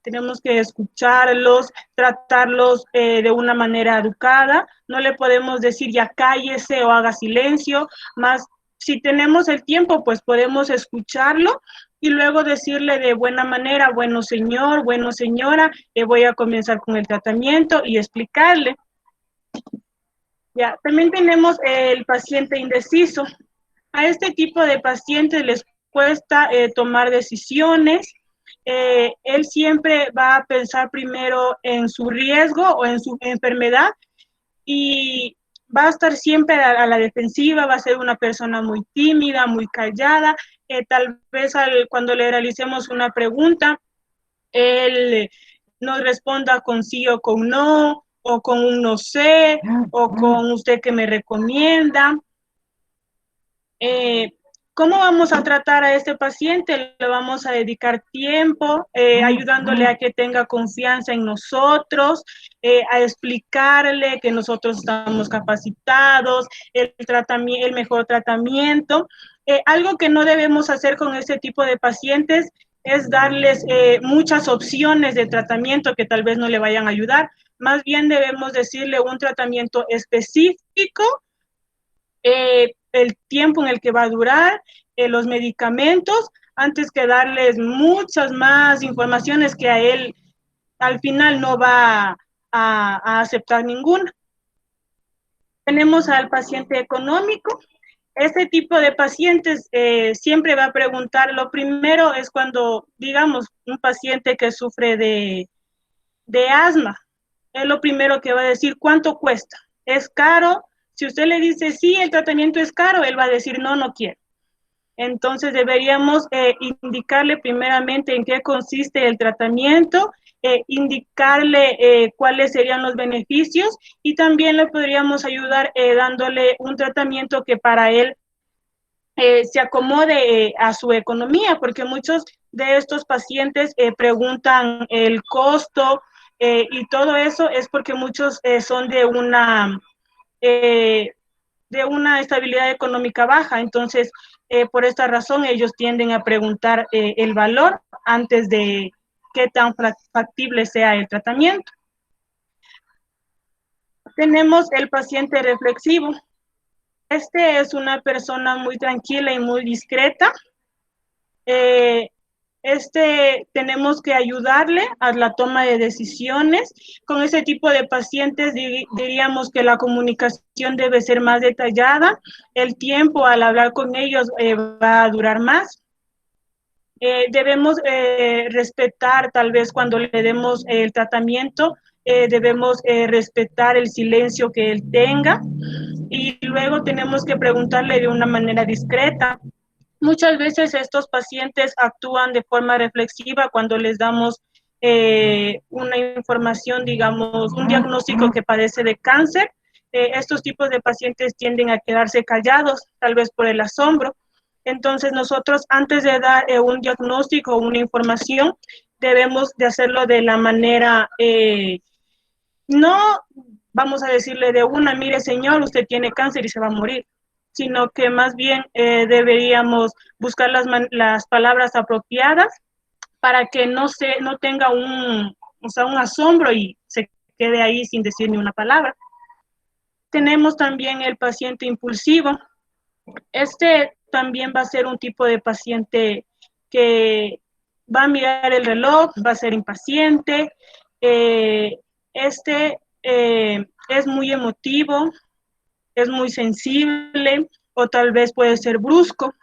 tenemos que escucharlos, tratarlos de una manera educada, no le podemos decir ya cállese o haga silencio, más si tenemos el tiempo, pues podemos escucharlo y luego decirle de buena manera, bueno señor, bueno señora, voy a comenzar con el tratamiento y explicarle. Ya, también tenemos el paciente indeciso. A este tipo de pacientes les cuesta tomar decisiones. Él siempre va a pensar primero en su riesgo o en su enfermedad y va a estar siempre a la defensiva, va a ser una persona muy tímida, muy callada. Tal vez cuando le realicemos una pregunta, él nos responda con sí o con no, o con un no sé, o con usted que me recomienda. ¿Cómo vamos a tratar a este paciente? Le vamos a dedicar tiempo, ayudándole a que tenga confianza en nosotros, a explicarle que nosotros estamos capacitados, el mejor tratamiento. Algo que no debemos hacer con este tipo de pacientes es darles muchas opciones de tratamiento que tal vez no le vayan a ayudar. Más bien debemos decirle un tratamiento específico, el tiempo en el que va a durar, los medicamentos, antes que darles muchas más informaciones que a él al final no va a aceptar ninguna. Tenemos al paciente económico. Este tipo de pacientes siempre va a preguntar, lo primero es cuando, digamos, un paciente que sufre de asma, es lo primero que va a decir, ¿cuánto cuesta? ¿Es caro? Si usted le dice, sí, el tratamiento es caro, él va a decir, no, no quiero. Entonces deberíamos indicarle primeramente en qué consiste el tratamiento, indicarle cuáles serían los beneficios y también le podríamos ayudar dándole un tratamiento que para él se acomode a su economía, porque muchos de estos pacientes preguntan el costo y todo eso es porque muchos son de una estabilidad económica baja. Entonces, por esta razón, ellos tienden a preguntar el valor antes de qué tan factible sea el tratamiento. Tenemos el paciente reflexivo. Este es una persona muy tranquila y muy discreta. Tenemos que ayudarle a la toma de decisiones. Con ese tipo de pacientes diríamos que la comunicación debe ser más detallada, el tiempo al hablar con ellos va a durar más. Debemos respetar, tal vez cuando le demos el tratamiento, debemos respetar el silencio que él tenga y luego tenemos que preguntarle de una manera discreta. Muchas veces estos pacientes actúan de forma reflexiva cuando les damos una información, digamos, un diagnóstico que padece de cáncer. Estos tipos de pacientes tienden a quedarse callados, tal vez por el asombro. Entonces nosotros antes de dar un diagnóstico o una información, debemos de hacerlo de la manera, no vamos a decirle de una, mire señor, usted tiene cáncer y se va a morir, sino que más bien deberíamos buscar las palabras apropiadas para que no tenga un asombro y se quede ahí sin decir ni una palabra. Tenemos también el paciente impulsivo. Este también va a ser un tipo de paciente que va a mirar el reloj, va a ser impaciente. Es muy emotivo, es muy sensible o tal vez puede ser brusco.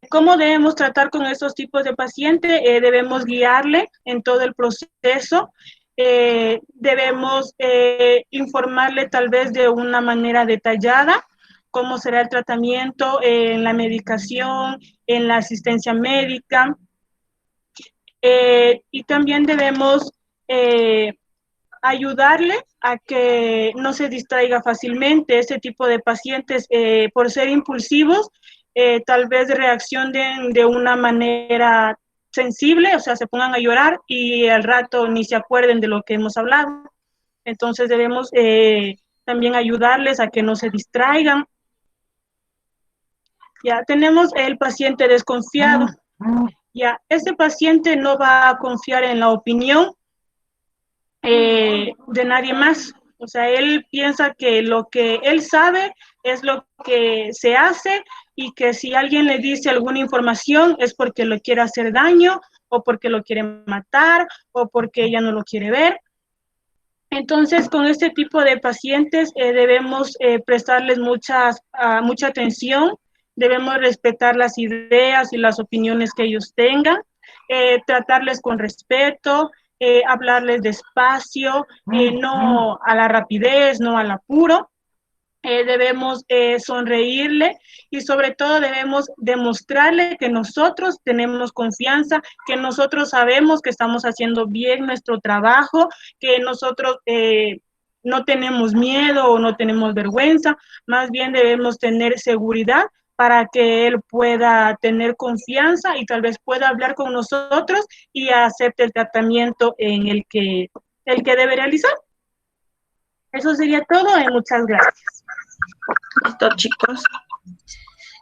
¿Cómo debemos tratar con estos tipos de pacientes? Debemos guiarle en todo el proceso. Debemos informarle tal vez de una manera detallada cómo será el tratamiento, en la medicación, en la asistencia médica. Y también debemos ayudarle a que no se distraiga fácilmente. Este tipo de pacientes, por ser impulsivos, tal vez reaccionen de una manera sensible, o sea, se pongan a llorar y al rato ni se acuerden de lo que hemos hablado. Entonces debemos también ayudarles a que no se distraigan. Ya tenemos el paciente desconfiado. Ya, este paciente no va a confiar en la opinión de nadie más. O sea, él piensa que lo que él sabe es lo que se hace y que si alguien le dice alguna información es porque lo quiere hacer daño o porque lo quiere matar o porque ella no lo quiere ver. Entonces, con este tipo de pacientes debemos prestarles mucha atención, debemos respetar las ideas y las opiniones que ellos tengan, tratarles con respeto, hablarles despacio, no a la rapidez, no al apuro. Debemos sonreírle y sobre todo debemos demostrarle que nosotros tenemos confianza, que nosotros sabemos que estamos haciendo bien nuestro trabajo, que nosotros no tenemos miedo o no tenemos vergüenza, más bien debemos tener seguridad para que él pueda tener confianza y tal vez pueda hablar con nosotros y acepte el tratamiento en el que debe realizar. Eso sería todo y muchas gracias. Listo, chicos.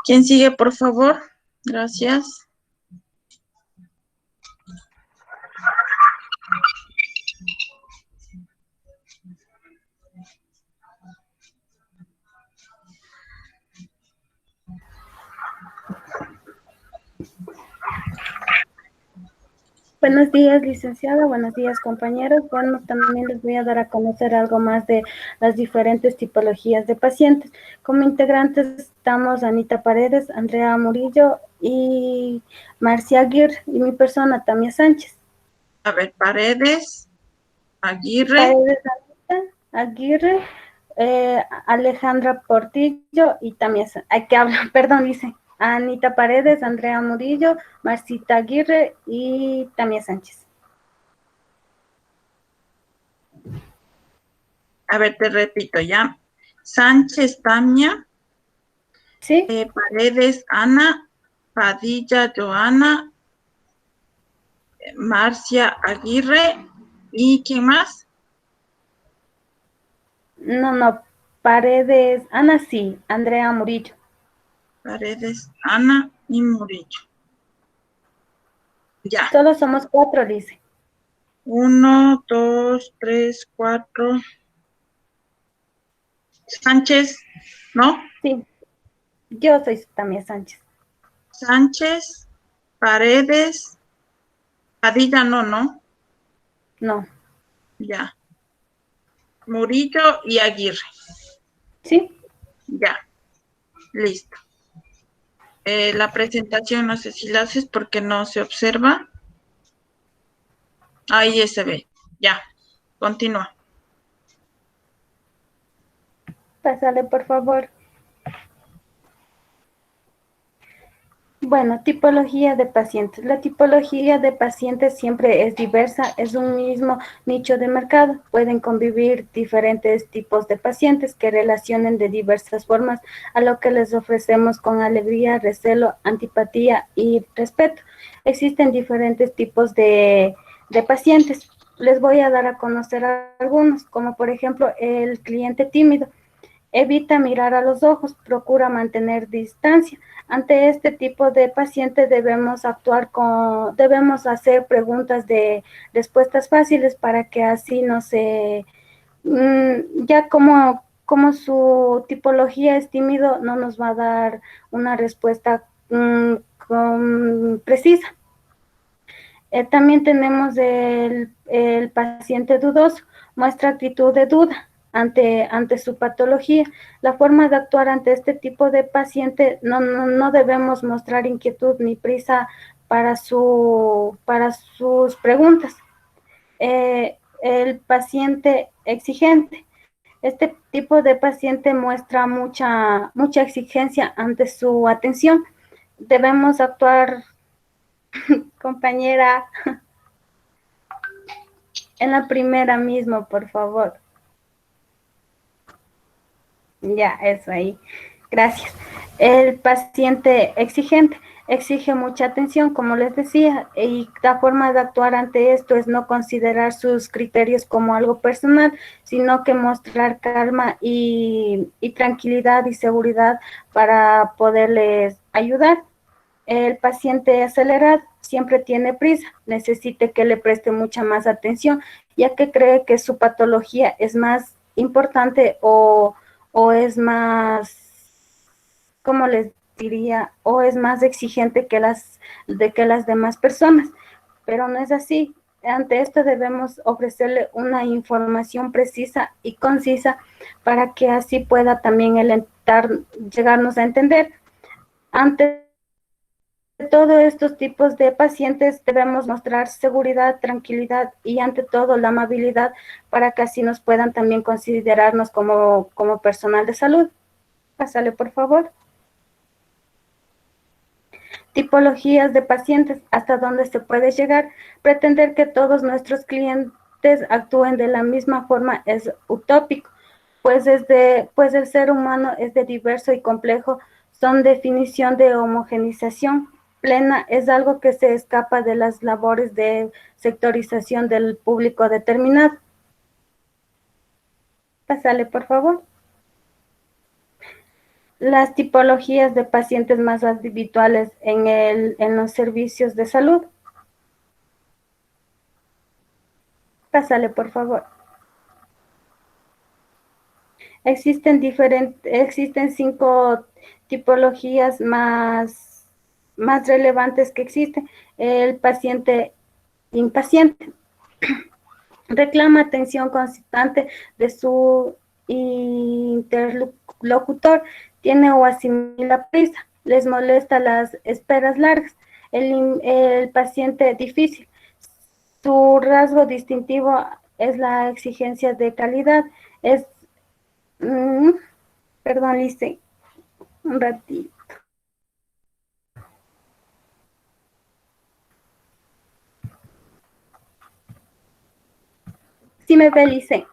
¿Quién sigue, por favor? Gracias. Buenos días, licenciada. Buenos días, compañeros. Bueno, también les voy a dar a conocer algo más de las diferentes tipologías de pacientes. Como integrantes estamos Anita Paredes, Andrea Murillo y Marcia Aguirre, y mi persona, Tamia Sánchez. A ver, Paredes, Aguirre. Paredes, Anita, Aguirre, Alejandra Portillo y Tamia Sánchez. Hay que hablar, perdón, dice Anita Paredes, Andrea Murillo, Marcita Aguirre y Tamia Sánchez. A ver, te repito ya. Sánchez, Tamia. ¿Sí? Paredes Ana, Padilla Joana, Marcia Aguirre, ¿y quién más? No, Paredes, Ana sí, Andrea Murillo. Paredes Ana y Murillo. Ya. Solo somos 4, dice. 1, 2, 3, 4. Sánchez, ¿no? Sí, yo soy también Sánchez. Sánchez, Paredes, Padilla no, No, ya. Murillo y Aguirre, ¿sí? ya, listo. La presentación no sé si la haces porque no se observa. Ahí se ve, ya, continúa. Pásale, por favor. Bueno, tipología de pacientes. La tipología de pacientes siempre es diversa, es un mismo nicho de mercado. Pueden convivir diferentes tipos de pacientes que relacionen de diversas formas a lo que les ofrecemos con alegría, recelo, antipatía y respeto. Existen diferentes tipos de pacientes. Les voy a dar a conocer algunos, como por ejemplo el cliente tímido. Evita mirar a los ojos, procura mantener distancia. Ante este tipo de paciente debemos hacer preguntas de respuestas fáciles para que así no se, ya como su tipología es tímido, no nos va a dar una respuesta precisa. También tenemos el paciente dudoso, muestra actitud de duda ante su patología. La forma de actuar ante este tipo de paciente no debemos mostrar inquietud ni prisa para sus preguntas. El paciente exigente. Este tipo de paciente muestra mucha exigencia ante su atención. Debemos actuar, compañera, en la primera mismo, por favor. Ya, eso ahí. Gracias. El paciente exigente exige mucha atención, como les decía, y la forma de actuar ante esto es no considerar sus criterios como algo personal, sino que mostrar calma y tranquilidad y seguridad para poderles ayudar. El paciente acelerado siempre tiene prisa, necesita que le preste mucha más atención, ya que cree que su patología es más importante o es más, ¿cómo les diría? O es más exigente que las demás personas, pero no es así. Ante esto debemos ofrecerle una información precisa y concisa para que así pueda también llegarnos a entender. Ante todos estos tipos de pacientes debemos mostrar seguridad, tranquilidad y ante todo la amabilidad para que así nos puedan también considerarnos como personal de salud. Pásale, por favor. Tipologías de pacientes, hasta dónde se puede llegar. Pretender que todos nuestros clientes actúen de la misma forma es utópico, pues el ser humano es de diverso y complejo, son definición de homogenización plena, es algo que se escapa de las labores de sectorización del público determinado. Pásale, por favor. Las tipologías de pacientes más habituales en los servicios de salud. Pásale, por favor. Existen 5 tipologías más relevantes que existen. El paciente impaciente reclama atención constante de su interlocutor, tiene o asimila prisa, les molesta las esperas largas. El paciente difícil, su rasgo distintivo es la exigencia de calidad, es perdón, Lice, un ratito. Sí me ve, Lice.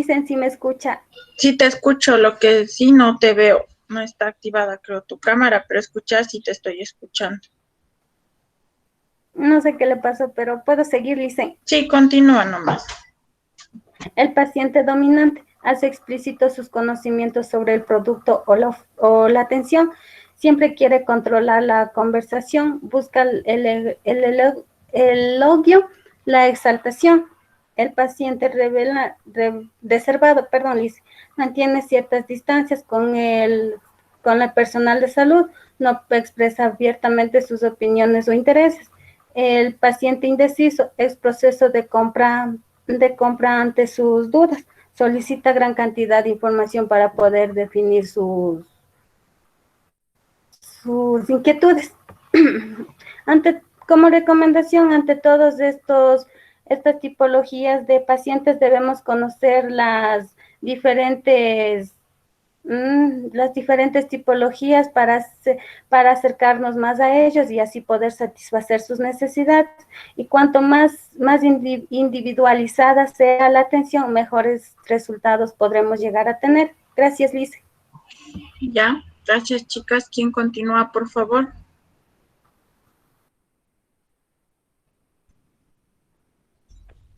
Licen, si me escucha. Sí te escucho, lo que sí no te veo. No está activada, creo, tu cámara, pero escuchar sí te estoy escuchando. No sé qué le pasó, pero puedo seguir, Licen. Sí, continúa nomás. El paciente dominante hace explícito sus conocimientos sobre el producto o la atención. Siempre quiere controlar la conversación, busca el elogio, la exaltación. El paciente reservado, Liz, mantiene ciertas distancias con el personal de salud, no expresa abiertamente sus opiniones o intereses. El paciente indeciso es proceso de compra ante sus dudas. Solicita gran cantidad de información para poder definir sus inquietudes. Como recomendación, ante todos estas tipologías de pacientes debemos conocer las diferentes tipologías para acercarnos más a ellos y así poder satisfacer sus necesidades. Y cuanto más individualizada sea la atención, mejores resultados podremos llegar a tener. Gracias, Liz. Ya, gracias, chicas. ¿Quién continúa, por favor?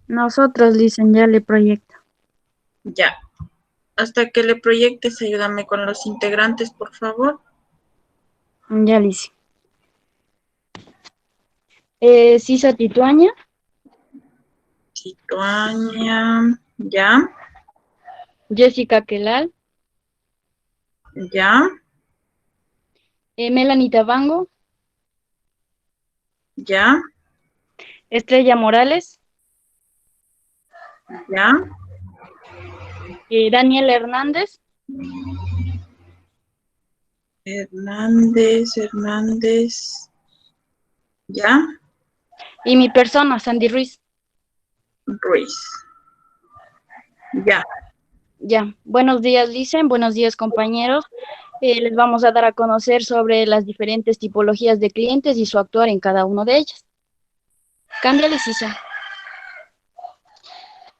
Nosotros, dicen, ya le proyecto. Ya. Hasta que le proyectes, ayúdame con los integrantes, por favor. Ya le hice. Sisa Tituaña. Tituaña, ya. Jessica Quelal. Ya. Melanie Tabango. Ya. Estrella Morales. Ya. Daniel Hernández. Hernández. Ya. Y mi persona, Sandy Ruiz. Ruiz. Ya. Ya. Buenos días, Licen. Buenos días, compañeros. Les vamos a dar a conocer sobre las diferentes tipologías de clientes y su actuar en cada una de ellas. Cámbiale, Sisa.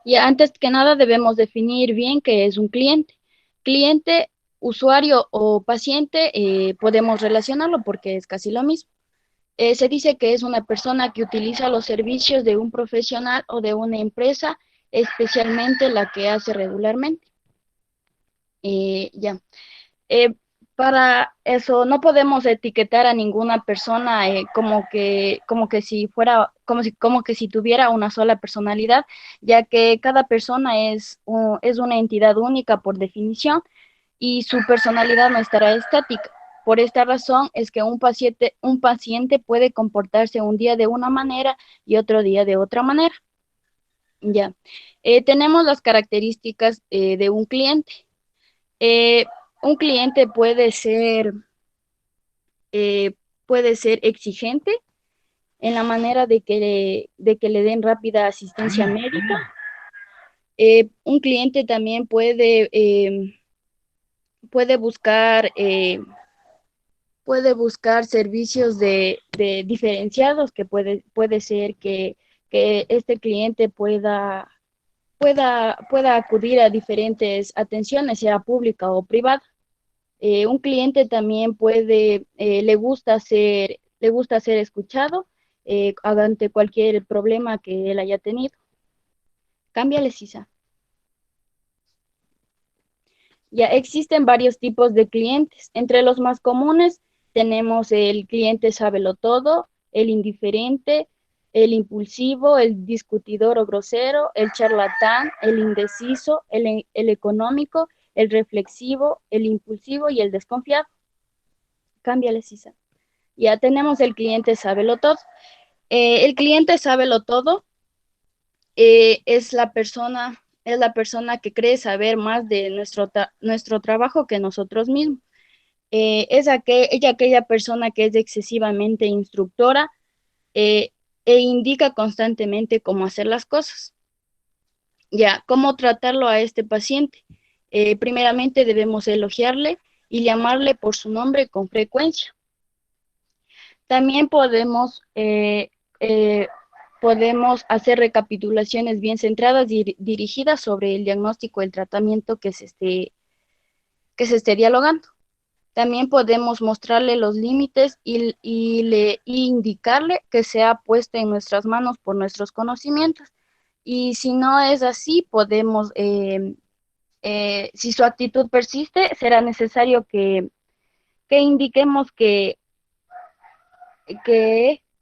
Y antes que nada debemos definir bien qué es un cliente. Cliente, usuario o paciente, podemos relacionarlo porque es casi lo mismo. Se dice que es una persona que utiliza los servicios de un profesional o de una empresa, especialmente la que hace regularmente. Ya. Para eso no podemos etiquetar a ninguna persona como que si fuera, como que si tuviera una sola personalidad, ya que cada persona es una entidad única por definición y su personalidad no estará estática. Por esta razón es que un paciente puede comportarse un día de una manera y otro día de otra manera. Ya. Tenemos las características de un cliente. Un cliente puede ser exigente en la manera de que le den rápida asistencia médica. Un cliente también puede buscar servicios de diferenciados, que puede ser que este cliente pueda acudir a diferentes atenciones, sea pública o privada. Un cliente también le gusta ser escuchado ante cualquier problema que él haya tenido. Cámbiale, Sisa. Ya existen varios tipos de clientes. Entre los más comunes tenemos el cliente sábelo-todo, el indiferente, el impulsivo, el discutidor o grosero, el charlatán, el indeciso, el económico, el reflexivo, el impulsivo y el desconfiado. Cámbiale, Sisa. Ya tenemos el cliente sábelo todo. El cliente sábelo todo es la persona que cree saber más de nuestro trabajo que nosotros mismos. Es aquella persona que es excesivamente instructora e indica constantemente cómo hacer las cosas. Ya, ¿cómo tratarlo a este paciente? Primeramente debemos elogiarle y llamarle por su nombre con frecuencia. También podemos podemos hacer recapitulaciones bien centradas y dirigidas sobre el diagnóstico, el tratamiento que se esté dialogando. También podemos mostrarle los límites y indicarle que se ha puesto en nuestras manos por nuestros conocimientos. Y si no es así, podemos, si su actitud persiste, será necesario que indiquemos que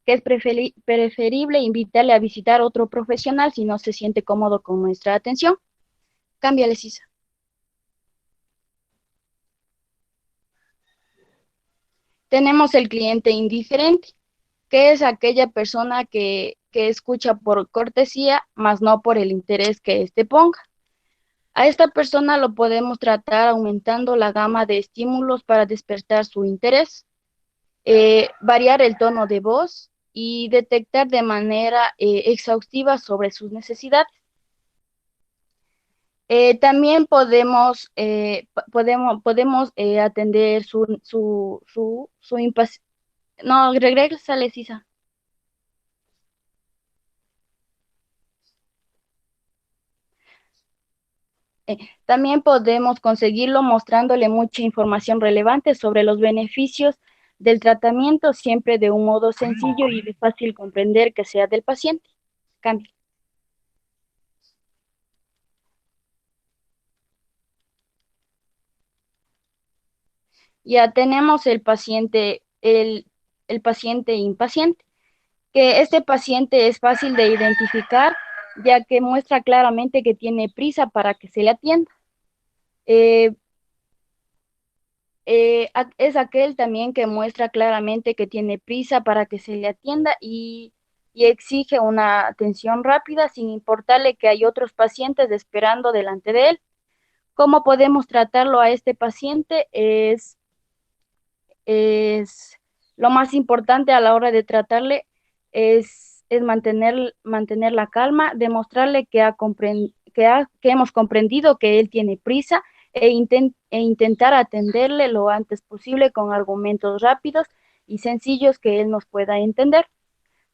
es preferible invitarle a visitar otro profesional si no se siente cómodo con nuestra atención. Cámbiale, Sisa. Tenemos el cliente indiferente, que es aquella persona que escucha por cortesía, más no por el interés que éste ponga. A esta persona lo podemos tratar aumentando la gama de estímulos para despertar su interés, variar el tono de voz y detectar de manera exhaustiva sobre sus necesidades. También podemos atender su impaciencia. No, regrésale, Sisa. También podemos conseguirlo mostrándole mucha información relevante sobre los beneficios del tratamiento, siempre de un modo sencillo y de fácil comprender que sea del paciente. Cambio. Ya tenemos el paciente impaciente, que este paciente es fácil de identificar, ya que muestra claramente que tiene prisa para que se le atienda. Es aquel también que muestra claramente que tiene prisa para que se le atienda y exige una atención rápida sin importarle que hay otros pacientes esperando delante de él. ¿Cómo podemos tratarlo a este paciente? Es lo más importante a la hora de tratarle es mantener la calma, demostrarle que hemos comprendido que él tiene prisa e intentar atenderle lo antes posible con argumentos rápidos y sencillos que él nos pueda entender.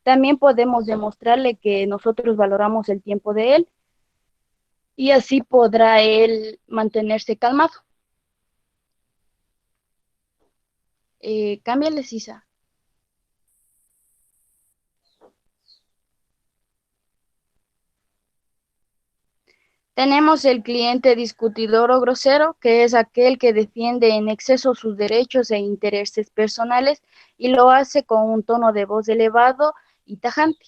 También podemos demostrarle que nosotros valoramos el tiempo de él y así podrá él mantenerse calmado. Cámbiale, Sisa. Tenemos el cliente discutidor o grosero, que es aquel que defiende en exceso sus derechos e intereses personales y lo hace con un tono de voz elevado y tajante,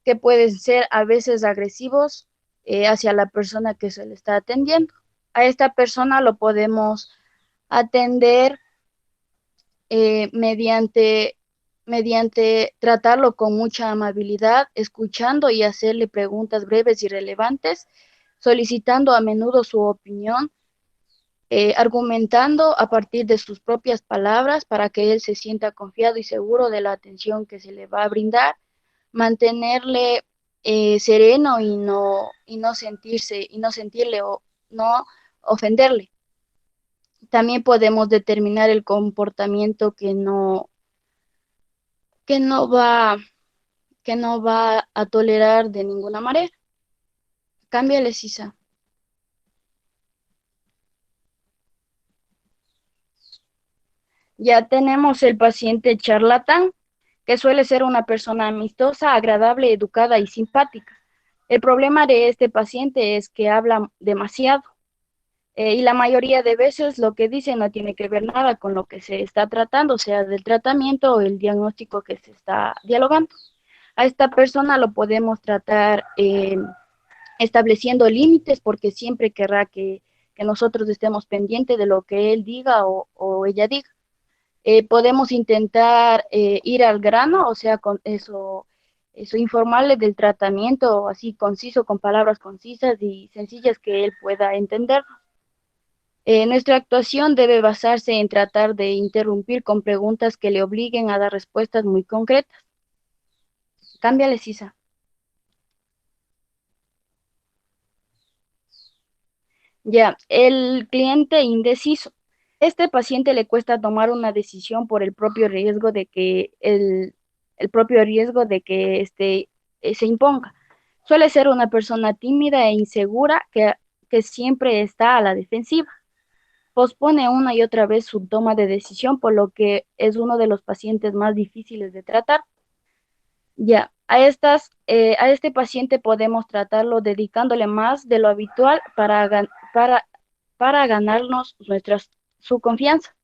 que pueden ser a veces agresivos hacia la persona que se le está atendiendo. A esta persona lo podemos atender mediante tratarlo con mucha amabilidad, escuchando y hacerle preguntas breves y relevantes, solicitando a menudo su opinión, argumentando a partir de sus propias palabras para que él se sienta confiado y seguro de la atención que se le va a brindar, mantenerle sereno y no sentirle o no ofenderle. También podemos determinar el comportamiento que no va a tolerar de ninguna manera. Cámbiale, Sisa. Ya tenemos el paciente charlatán, que suele ser una persona amistosa, agradable, educada y simpática. El problema de este paciente es que habla demasiado y la mayoría de veces lo que dice no tiene que ver nada con lo que se está tratando, sea del tratamiento o el diagnóstico que se está dialogando. A esta persona lo podemos tratar estableciendo límites porque siempre querrá que nosotros estemos pendientes de lo que él diga o ella diga. Podemos intentar ir al grano, o sea, con eso informarle del tratamiento así conciso, con palabras concisas y sencillas que él pueda entender. Nuestra actuación debe basarse en tratar de interrumpir con preguntas que le obliguen a dar respuestas muy concretas. Cámbiale, Sisa. Ya, el cliente indeciso. Este paciente le cuesta tomar una decisión por el propio riesgo de que se imponga. Suele ser una persona tímida e insegura que siempre está a la defensiva. Pospone una y otra vez su toma de decisión, por lo que es uno de los pacientes más difíciles de tratar. Ya, a este paciente podemos tratarlo dedicándole más de lo habitual para ganarnos su confianza.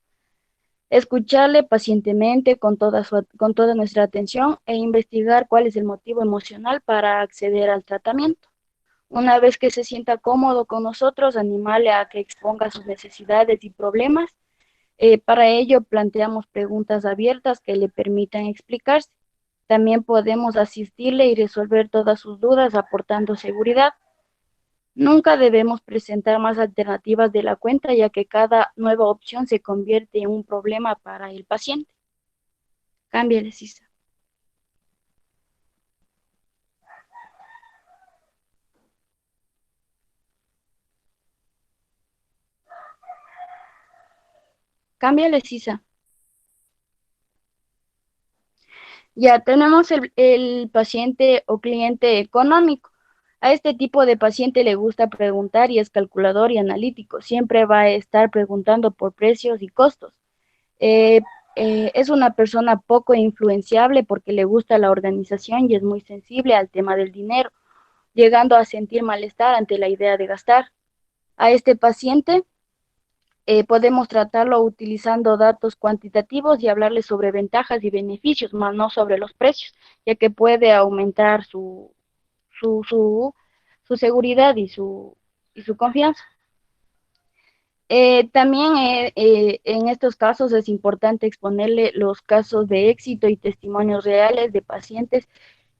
Escucharle pacientemente con toda nuestra atención e investigar cuál es el motivo emocional para acceder al tratamiento. Una vez que se sienta cómodo con nosotros, animarle a que exponga sus necesidades y problemas. Para ello, planteamos preguntas abiertas que le permitan explicarse. También podemos asistirle y resolver todas sus dudas aportando seguridad. Nunca debemos presentar más alternativas de la cuenta, ya que cada nueva opción se convierte en un problema para el paciente. Cámbiale, Sisa. Cámbiale, Sisa. Ya tenemos el paciente o cliente económico. A este tipo de paciente le gusta preguntar y es calculador y analítico. Siempre va a estar preguntando por precios y costos. Eh, es una persona poco influenciable porque le gusta la organización y es muy sensible al tema del dinero, llegando a sentir malestar ante la idea de gastar. A este paciente podemos tratarlo utilizando datos cuantitativos y hablarle sobre ventajas y beneficios, más no sobre los precios, ya que puede aumentar su, su, su seguridad y su confianza. También en estos casos es importante exponerle los casos de éxito y testimonios reales de pacientes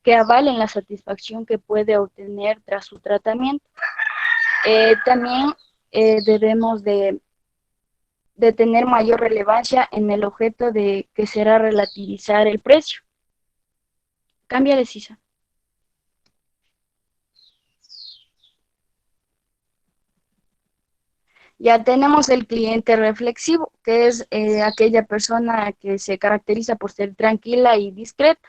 que avalen la satisfacción que puede obtener tras su tratamiento. También debemos de tener mayor relevancia en el objeto de que será relativizar el precio. Cámbiale, Sisa. Ya tenemos el cliente reflexivo, que es aquella persona que se caracteriza por ser tranquila y discreta.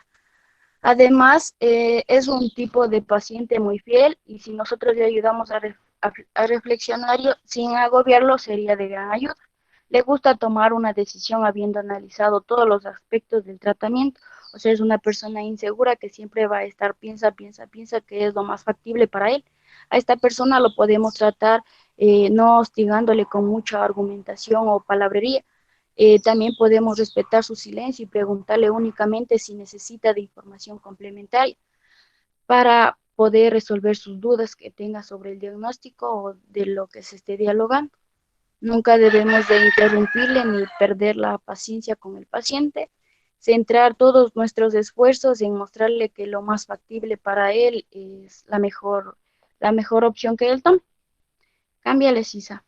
Además, es un tipo de paciente muy fiel y si nosotros le ayudamos a reflexionar sin agobiarlo, sería de gran ayuda. Le gusta tomar una decisión habiendo analizado todos los aspectos del tratamiento. O sea, es una persona insegura que siempre va a estar piensa que es lo más factible para él. A esta persona lo podemos tratar no hostigándole con mucha argumentación o palabrería. También podemos respetar su silencio y preguntarle únicamente si necesita de información complementaria para poder resolver sus dudas que tenga sobre el diagnóstico o de lo que se esté dialogando. Nunca debemos de interrumpirle ni perder la paciencia con el paciente, centrar todos nuestros esfuerzos en mostrarle que lo más factible para él es la mejor opción que él tome. Cámbiale, Sisa.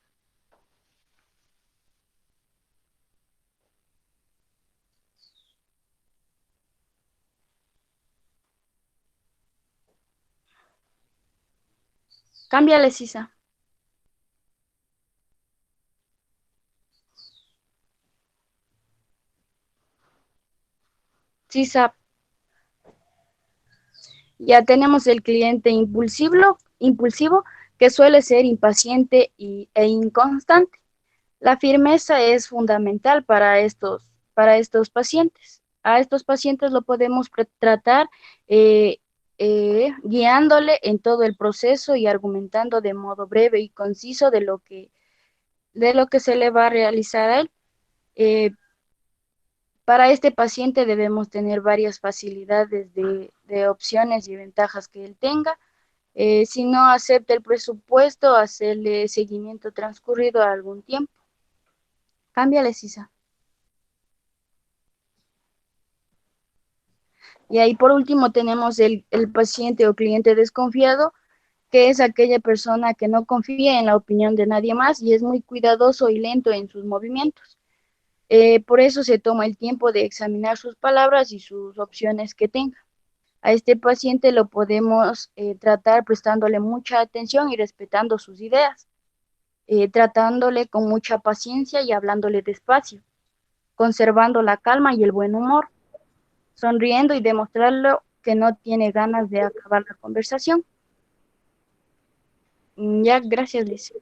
Cámbiale, Sisa. Sisa. Ya tenemos el cliente impulsivo que suele ser impaciente e inconstante. La firmeza es fundamental para estos pacientes. A estos pacientes lo podemos tratar eh, guiándole en todo el proceso y argumentando de modo breve y conciso de lo que se le va a realizar a él. Eh, para este paciente debemos tener varias facilidades de opciones y ventajas que él tenga. Si no acepta el presupuesto, hacerle seguimiento transcurrido a algún tiempo. Cámbiale, Sisa. Y ahí por último tenemos el paciente o cliente desconfiado, que es aquella persona que no confía en la opinión de nadie más y es muy cuidadoso y lento en sus movimientos. Por eso se toma el tiempo de examinar sus palabras y sus opciones que tenga. A este paciente lo podemos tratar prestándole mucha atención y respetando sus ideas, tratándole con mucha paciencia y hablándole despacio, conservando la calma y el buen humor, sonriendo y demostrarlo que no tiene ganas de acabar la conversación. Ya, gracias, Liz.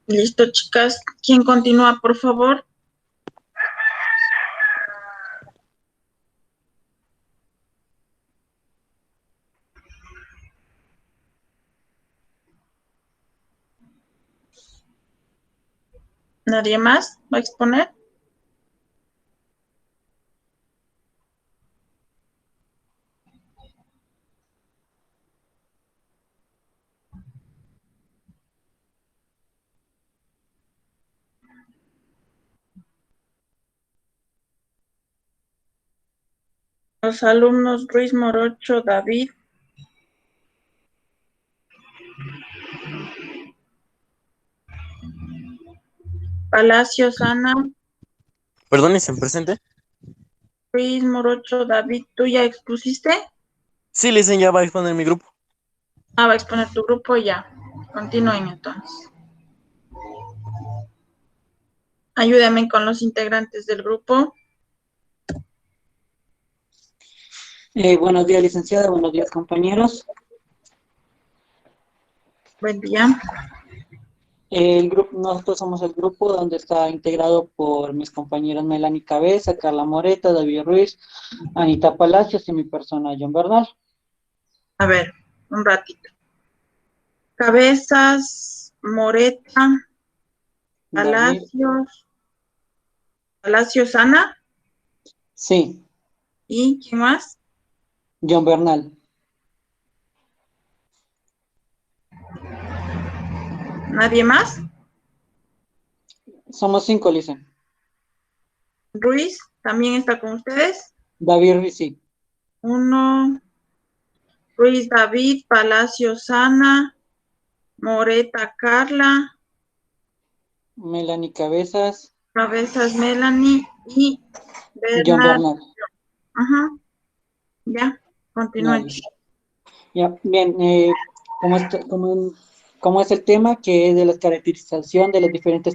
Listo, chicas. ¿Quién continúa, por favor? ¿Nadie más va a exponer? Los alumnos Ruiz Morocho, David. Palacios, Ana. Perdón, ¿es en presente? Ruiz Morocho, David, ¿tú ya expusiste? Sí, Lisen ya va a exponer mi grupo. Ah, va a exponer tu grupo ya. Continúen entonces. Ayúdame con los integrantes del grupo. Buenos días, licenciada. Buenos días, compañeros. Buen día. Nosotros somos el grupo donde está integrado por mis compañeros Melanie Cabeza, Carla Moreta, David Ruiz, Anita Palacios y mi persona, John Bernal. A ver, un ratito. Cabezas, Moreta, David. Palacios, Ana. Sí. ¿Y quién más? John Bernal. ¿Nadie más? Somos 5, Licen. Ruiz, ¿también está con ustedes? David Ruiz, sí. 1, Ruiz David, Palacios Ana, Moreta Carla, Melanie Cabezas. Cabezas Melanie y John Bernal. Bernal. Ajá. Ya, continúen. Ya, bien, como es el tema que es de la caracterización de las diferentes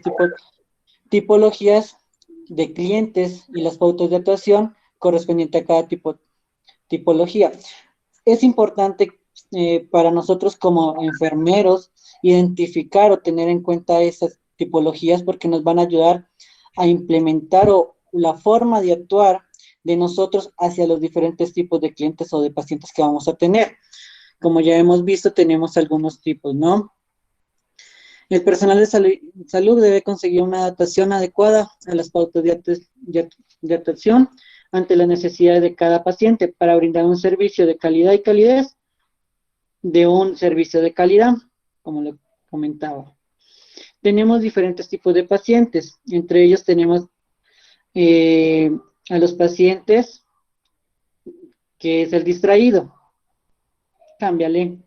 tipologías de clientes y las pautas de actuación correspondiente a cada tipología. Es importante para nosotros como enfermeros identificar o tener en cuenta esas tipologías porque nos van a ayudar a implementar la forma de actuar de nosotros hacia los diferentes tipos de clientes o de pacientes que vamos a tener. Como ya hemos visto, tenemos algunos tipos, ¿no? El personal de salud debe conseguir una adaptación adecuada a las pautas de actuación ante las necesidades de cada paciente para brindar un servicio de calidad y calidez de un servicio de calidad, como lo comentaba. Tenemos diferentes tipos de pacientes, entre ellos tenemos a los pacientes que es el distraído. Cámbiale.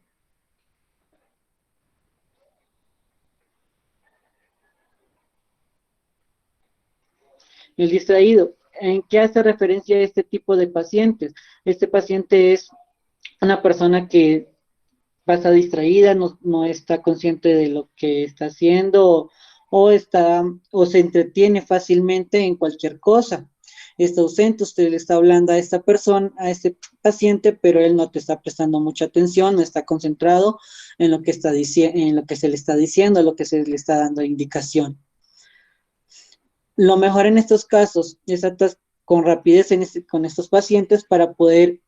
El distraído, ¿en qué hace referencia este tipo de pacientes? Este paciente es una persona que pasa distraída, no está consciente de lo que está haciendo o se entretiene fácilmente en cualquier cosa. Está ausente, usted le está hablando a esta persona, a este paciente, pero él no te está prestando mucha atención, no está concentrado en lo que está en lo que se le está diciendo, en lo que se le está dando indicación. Lo mejor en estos casos es actuar con rapidez con estos pacientes para poder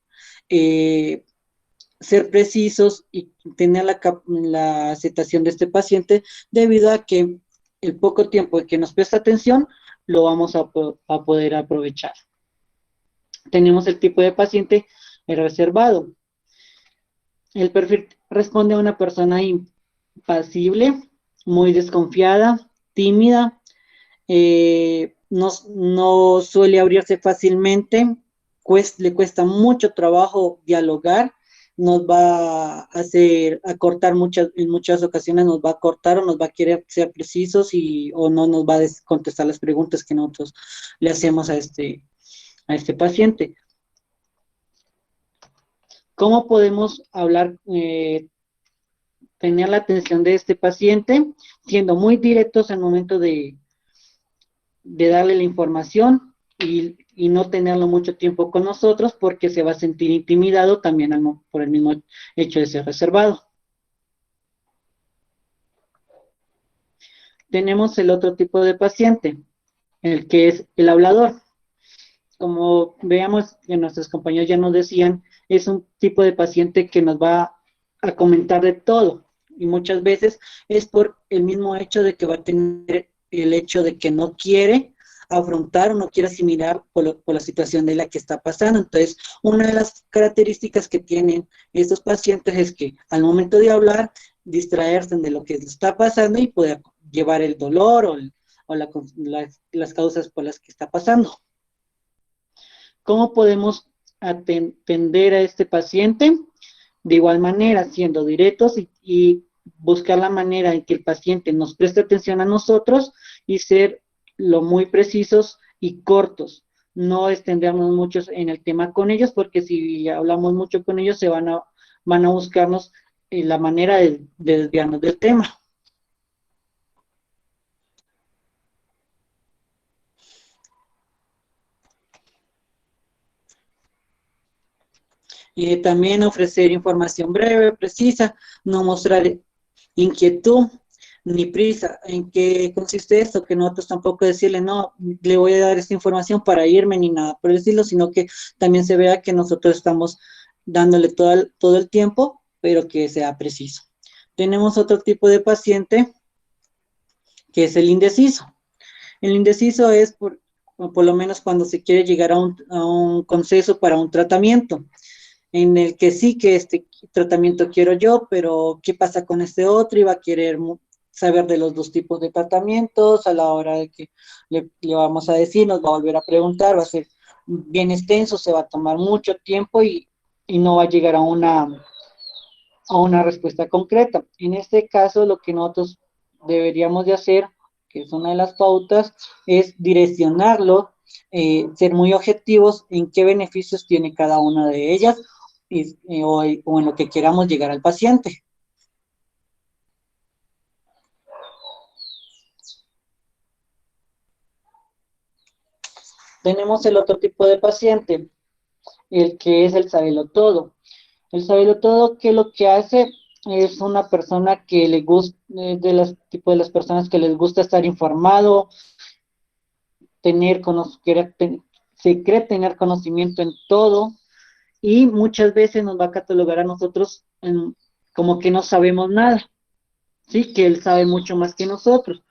ser precisos y tener la aceptación de este paciente debido a que el poco tiempo que nos presta atención lo vamos a poder aprovechar. Tenemos el tipo de paciente reservado. El perfil responde a una persona impasible, muy desconfiada, tímida, no suele abrirse fácilmente, le cuesta mucho trabajo dialogar, nos va a hacer acortar en muchas ocasiones nos va a cortar o nos va a querer ser precisos o no nos va a contestar las preguntas que nosotros le hacemos a este paciente. ¿Cómo podemos hablar, tener la atención de este paciente? Siendo muy directos al momento de darle la información, y no tenerlo mucho tiempo con nosotros porque se va a sentir intimidado también por el mismo hecho de ser reservado. Tenemos el otro tipo de paciente, el que es el hablador. Como veamos que nuestros compañeros ya nos decían, es un tipo de paciente que nos va a comentar de todo y muchas veces es por el mismo hecho de que va a tener el hecho de que no quiere afrontar o no quiere asimilar por la situación de la que está pasando. Entonces, una de las características que tienen estos pacientes es que al momento de hablar, distraerse de lo que está pasando y poder llevar el dolor o las causas por las que está pasando. ¿Cómo podemos atender a este paciente? De igual manera, siendo directos y buscar la manera en que el paciente nos preste atención a nosotros y ser lo muy precisos y cortos. No extendernos mucho en el tema con ellos, porque si hablamos mucho con ellos, van a buscarnos la manera de desviarnos del tema. Y también ofrecer información breve, precisa, no mostrar inquietud ni prisa. ¿En qué consiste esto? Que nosotros tampoco decirle, no, le voy a dar esta información para irme ni nada por decirlo, sino que también se vea que nosotros estamos dándole todo el tiempo, pero que sea preciso. Tenemos otro tipo de paciente, que es el indeciso. El indeciso es por lo menos cuando se quiere llegar a un consenso para un tratamiento, en el que sí que este tratamiento quiero yo, pero ¿qué pasa con este otro? Y va a querer saber de los dos tipos de tratamientos, a la hora de que le vamos a decir, nos va a volver a preguntar, va a ser bien extenso, se va a tomar mucho tiempo y no va a llegar a una respuesta concreta. En este caso, lo que nosotros deberíamos de hacer, que es una de las pautas, es direccionarlo, ser muy objetivos en qué beneficios tiene cada una de ellas, o en lo que queramos llegar al paciente. Tenemos el otro tipo de paciente, el que es el sabelotodo. El sabelotodo, que lo que hace es una persona que le gusta, tipo de las personas que les gusta estar informado, se cree tener conocimiento en todo, y muchas veces nos va a catalogar a nosotros como que no sabemos nada, ¿sí? Que él sabe mucho más que nosotros.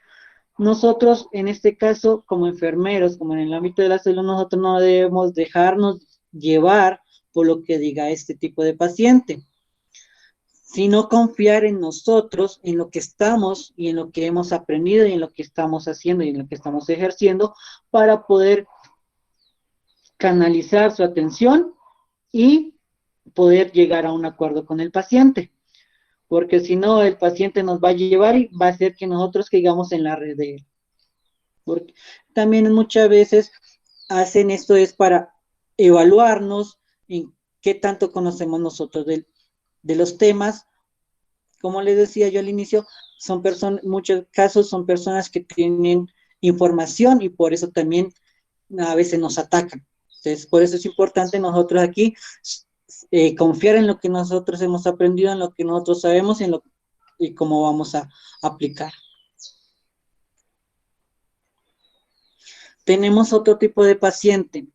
Nosotros, en este caso, como enfermeros, como en el ámbito de la salud, nosotros no debemos dejarnos llevar por lo que diga este tipo de paciente, sino confiar en nosotros, en lo que estamos y en lo que hemos aprendido y en lo que estamos haciendo y en lo que estamos ejerciendo para poder canalizar su atención y poder llegar a un acuerdo con el paciente, porque si no, el paciente nos va a llevar y va a hacer que nosotros caigamos en la red de él. Porque también muchas veces hacen esto es para evaluarnos en qué tanto conocemos nosotros de los temas. Como les decía yo al inicio, muchos casos son personas que tienen información y por eso también a veces nos atacan. Entonces, por eso es importante nosotros aquí confiar en lo que nosotros hemos aprendido, en lo que nosotros sabemos y cómo vamos a aplicar. Tenemos otro tipo de paciente.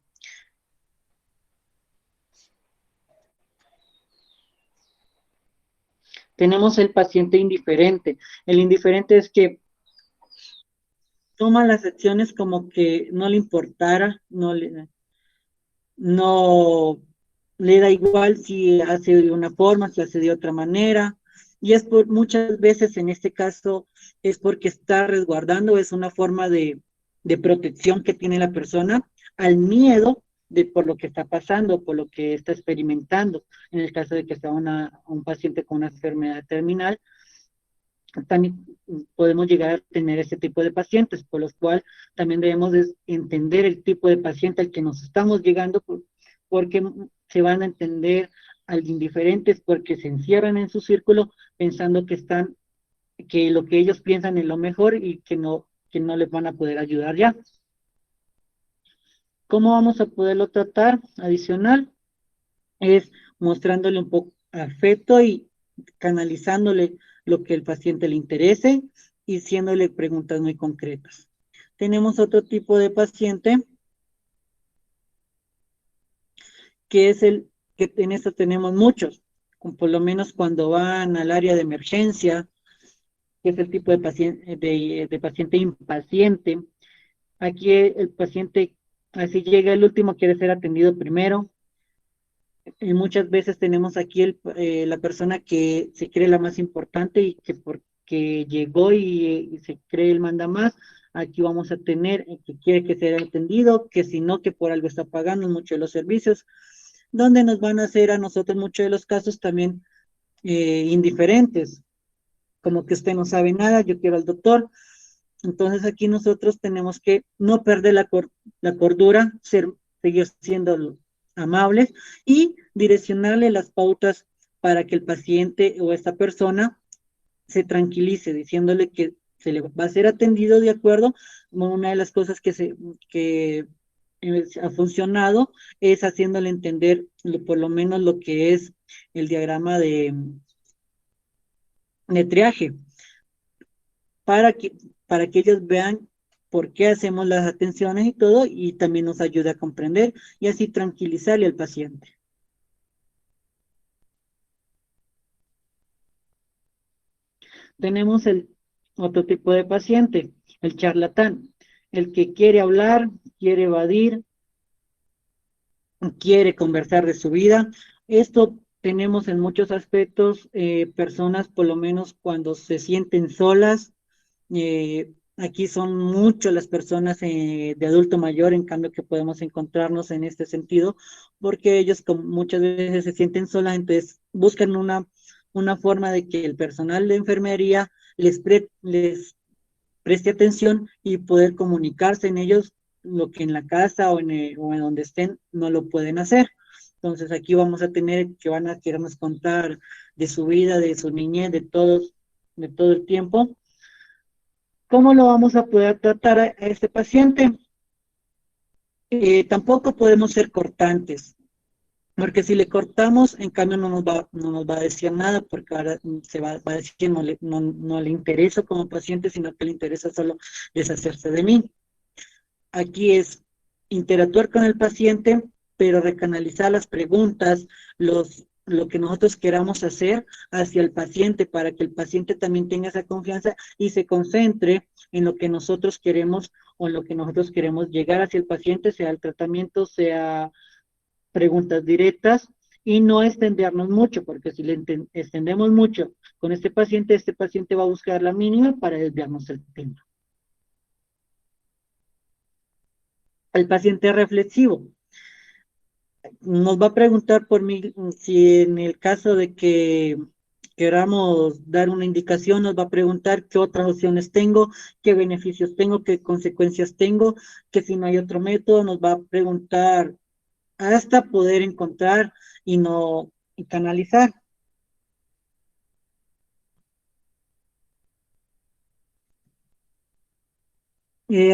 Tenemos el paciente indiferente. El indiferente es que toma las acciones como que no le importara, no le da igual si hace de una forma, si hace de otra manera, y es muchas veces en este caso es porque está resguardando, es una forma de protección que tiene la persona al miedo por lo que está pasando, por lo que está experimentando. En el caso de que sea un paciente con una enfermedad terminal, también podemos llegar a tener este tipo de pacientes, por los cuales también debemos entender el tipo de paciente al que nos estamos llegando, porque se van a entender al indiferentes porque se encierran en su círculo pensando que lo que ellos piensan es lo mejor y que no les van a poder ayudar ya. ¿Cómo vamos a poderlo tratar? Adicional, es mostrándole un poco afecto y canalizándole lo que el paciente le interese y haciéndole preguntas muy concretas. Tenemos otro tipo de paciente que es el que en esto tenemos muchos, por lo menos cuando van al área de emergencia, que es el tipo de paciente impaciente. Aquí el paciente, así llega el último, quiere ser atendido primero. Y muchas veces tenemos aquí la persona que se cree la más importante y que porque llegó y se cree el manda más, aquí vamos a tener que quiere que sea atendido, que si no, que por algo está pagando mucho de los servicios, donde nos van a hacer a nosotros muchos de los casos también indiferentes, como que usted no sabe nada, yo quiero al doctor. Entonces aquí nosotros tenemos que no perder la cordura, seguir siendo amables y direccionarle las pautas para que el paciente o esta persona se tranquilice, diciéndole que se le va a ser atendido de acuerdo. Una de las cosas que ha funcionado es haciéndole entender por lo menos lo que es el diagrama de triaje, para que ellos vean por qué hacemos las atenciones y todo, y también nos ayuda a comprender y así tranquilizarle al paciente. Tenemos el otro tipo de paciente, el charlatán, el que quiere hablar, quiere evadir, quiere conversar de su vida. Esto tenemos en muchos aspectos, personas por lo menos cuando se sienten solas. Aquí son muchas las personas de adulto mayor, en cambio, que podemos encontrarnos en este sentido, porque ellos muchas veces se sienten solas, entonces buscan una forma de que el personal de enfermería les preste atención y poder comunicarse en ellos, lo que en la casa o en donde estén no lo pueden hacer. Entonces aquí vamos a tener que van a querernos contar de su vida, de su niñez, de todo el tiempo. ¿Cómo lo vamos a poder tratar a este paciente? Tampoco podemos ser cortantes, porque si le cortamos, en cambio no nos va a decir nada, porque ahora va a decir que no le interesa como paciente, sino que le interesa solo deshacerse de mí. Aquí es interactuar con el paciente, pero recanalizar las preguntas, lo que nosotros queramos hacer hacia el paciente, para que el paciente también tenga esa confianza y se concentre en lo que nosotros queremos o en lo que nosotros queremos llegar hacia el paciente, sea el tratamiento, sea preguntas directas, y no extendernos mucho, porque si le extendemos mucho con este paciente va a buscar la mínima para desviarnos el tema. El paciente reflexivo nos va a preguntar por mí, si en el caso de que queramos dar una indicación, nos va a preguntar qué otras opciones tengo, qué beneficios tengo, qué consecuencias tengo, que si no hay otro método, nos va a preguntar hasta poder encontrar y canalizar.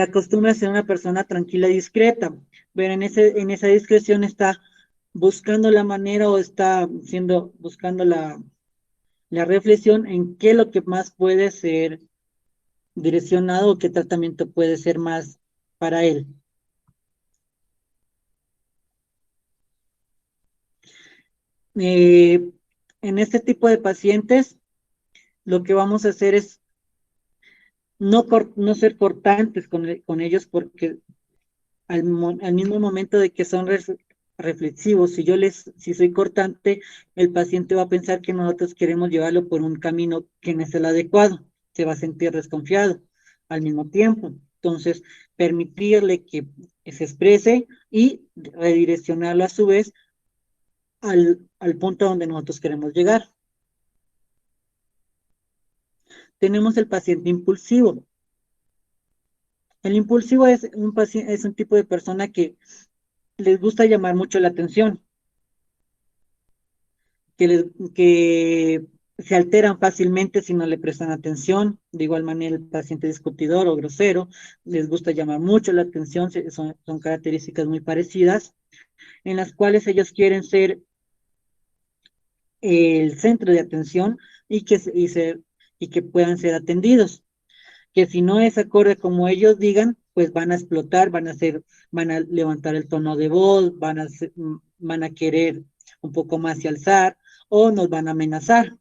Acostumbra a ser una persona tranquila y discreta, pero en esa discreción está buscando la manera o está buscando la reflexión en qué es lo que más puede ser direccionado o qué tratamiento puede ser más para él. En este tipo de pacientes, lo que vamos a hacer es no ser cortantes con ellos, porque al mismo momento de que son reflexivos, si soy cortante, el paciente va a pensar que nosotros queremos llevarlo por un camino que no es el adecuado, se va a sentir desconfiado al mismo tiempo. Entonces, permitirle que se exprese y redireccionarlo a su vez al punto donde nosotros queremos llegar. Tenemos el paciente impulsivo. El impulsivo es un tipo de persona que les gusta llamar mucho la atención, que se alteran fácilmente si no le prestan atención. De igual manera, el paciente discutidor o grosero, les gusta llamar mucho la atención, son características muy parecidas, en las cuales ellos quieren ser el centro de atención y que puedan ser atendidos. Que si no es acorde como ellos digan, pues van a explotar, van a levantar el tono de voz, van a querer un poco más y alzar, o nos van a amenazar.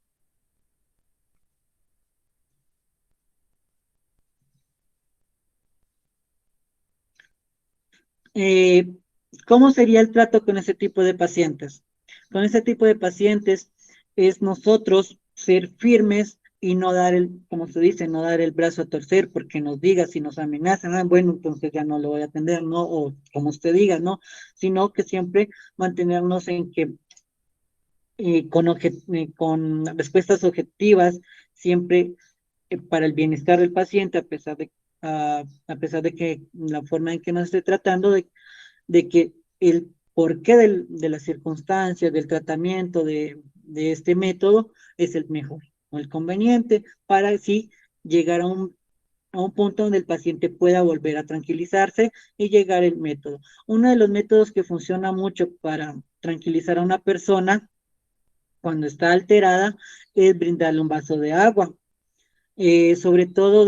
¿Cómo sería el trato con ese tipo de pacientes? Con ese tipo de pacientes es nosotros ser firmes y no dar como se dice, no dar el brazo a torcer porque nos diga si nos amenazan, bueno, entonces ya no lo voy a atender, ¿no? O como usted diga, ¿no? Sino que siempre mantenernos en que con respuestas objetivas, siempre para el bienestar del paciente, a pesar de que la forma en que nos esté tratando, de que el porqué de las circunstancias, del tratamiento de este método es el mejor o el conveniente para así llegar a un punto donde el paciente pueda volver a tranquilizarse y llegar al método. Uno de los métodos que funciona mucho para tranquilizar a una persona cuando está alterada es brindarle un vaso de agua. Sobre todo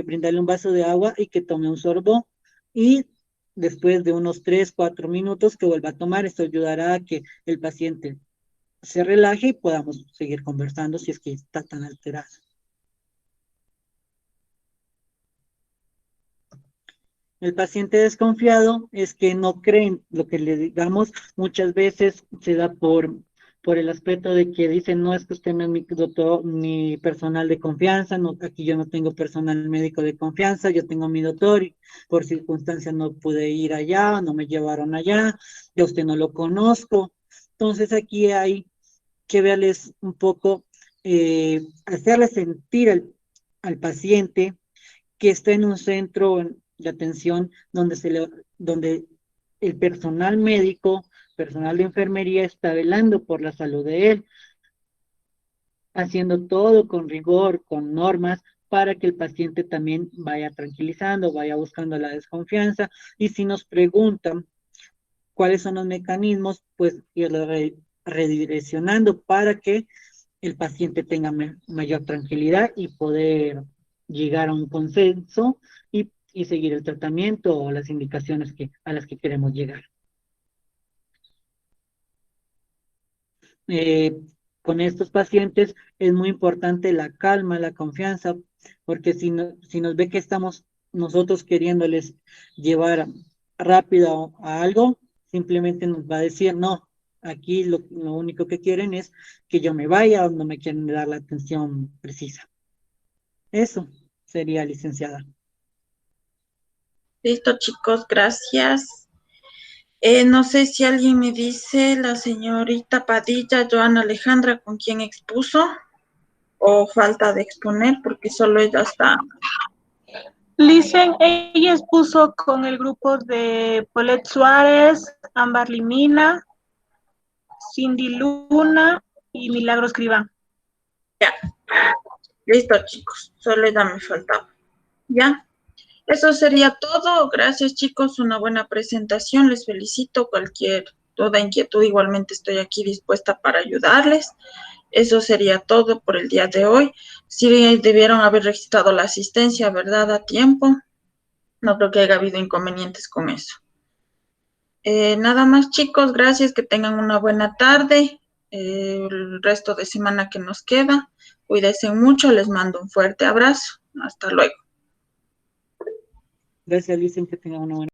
brindarle un vaso de agua y que tome un sorbo y después de unos 3, 4 minutos que vuelva a tomar. Esto ayudará a que el paciente se relaje y podamos seguir conversando si es que está tan alterado. El paciente desconfiado es que no creen lo que le digamos, muchas veces se da por el aspecto de que dicen, no, es que usted no es mi doctor, mi personal de confianza, no, aquí yo no tengo personal médico de confianza, yo tengo mi doctor y por circunstancias no pude ir allá, no me llevaron allá, yo a usted no lo conozco. Entonces aquí hay que verles un poco, hacerle sentir al paciente que está en un centro de atención donde el personal médico, personal de enfermería está velando por la salud de él, haciendo todo con rigor, con normas, para que el paciente también vaya tranquilizando, vaya buscando la desconfianza, y si nos preguntan cuáles son los mecanismos, pues irlo redireccionando para que el paciente tenga mayor tranquilidad y poder llegar a un consenso y seguir el tratamiento o las indicaciones a las que queremos llegar. Con estos pacientes es muy importante la calma, la confianza, porque si nos ve que estamos nosotros queriéndoles llevar rápido a algo, simplemente nos va a decir, no, aquí lo único que quieren es que yo me vaya o no me quieren dar la atención precisa. Eso sería, licenciada. Listo, chicos, gracias. No sé si alguien me dice, la señorita Padilla, Joana Alejandra, ¿con quién expuso? O falta de exponer, porque solo ella está. Licen, ella expuso con el grupo de Paulette Suárez, Ámbar Limina, Cindy Luna y Milagros Escribán. Ya. Listo, chicos, solo ella me faltaba. Ya. Eso sería todo. Gracias, chicos. Una buena presentación. Les felicito. Cualquier duda, inquietud, igualmente estoy aquí dispuesta para ayudarles. Eso sería todo por el día de hoy. Sí debieron haber registrado la asistencia, ¿verdad? A tiempo. No creo que haya habido inconvenientes con eso. Nada más, chicos. Gracias. Que tengan una buena tarde. El resto de semana que nos queda. Cuídense mucho. Les mando un fuerte abrazo. Hasta luego. Gracias, Licen, que tengan una buena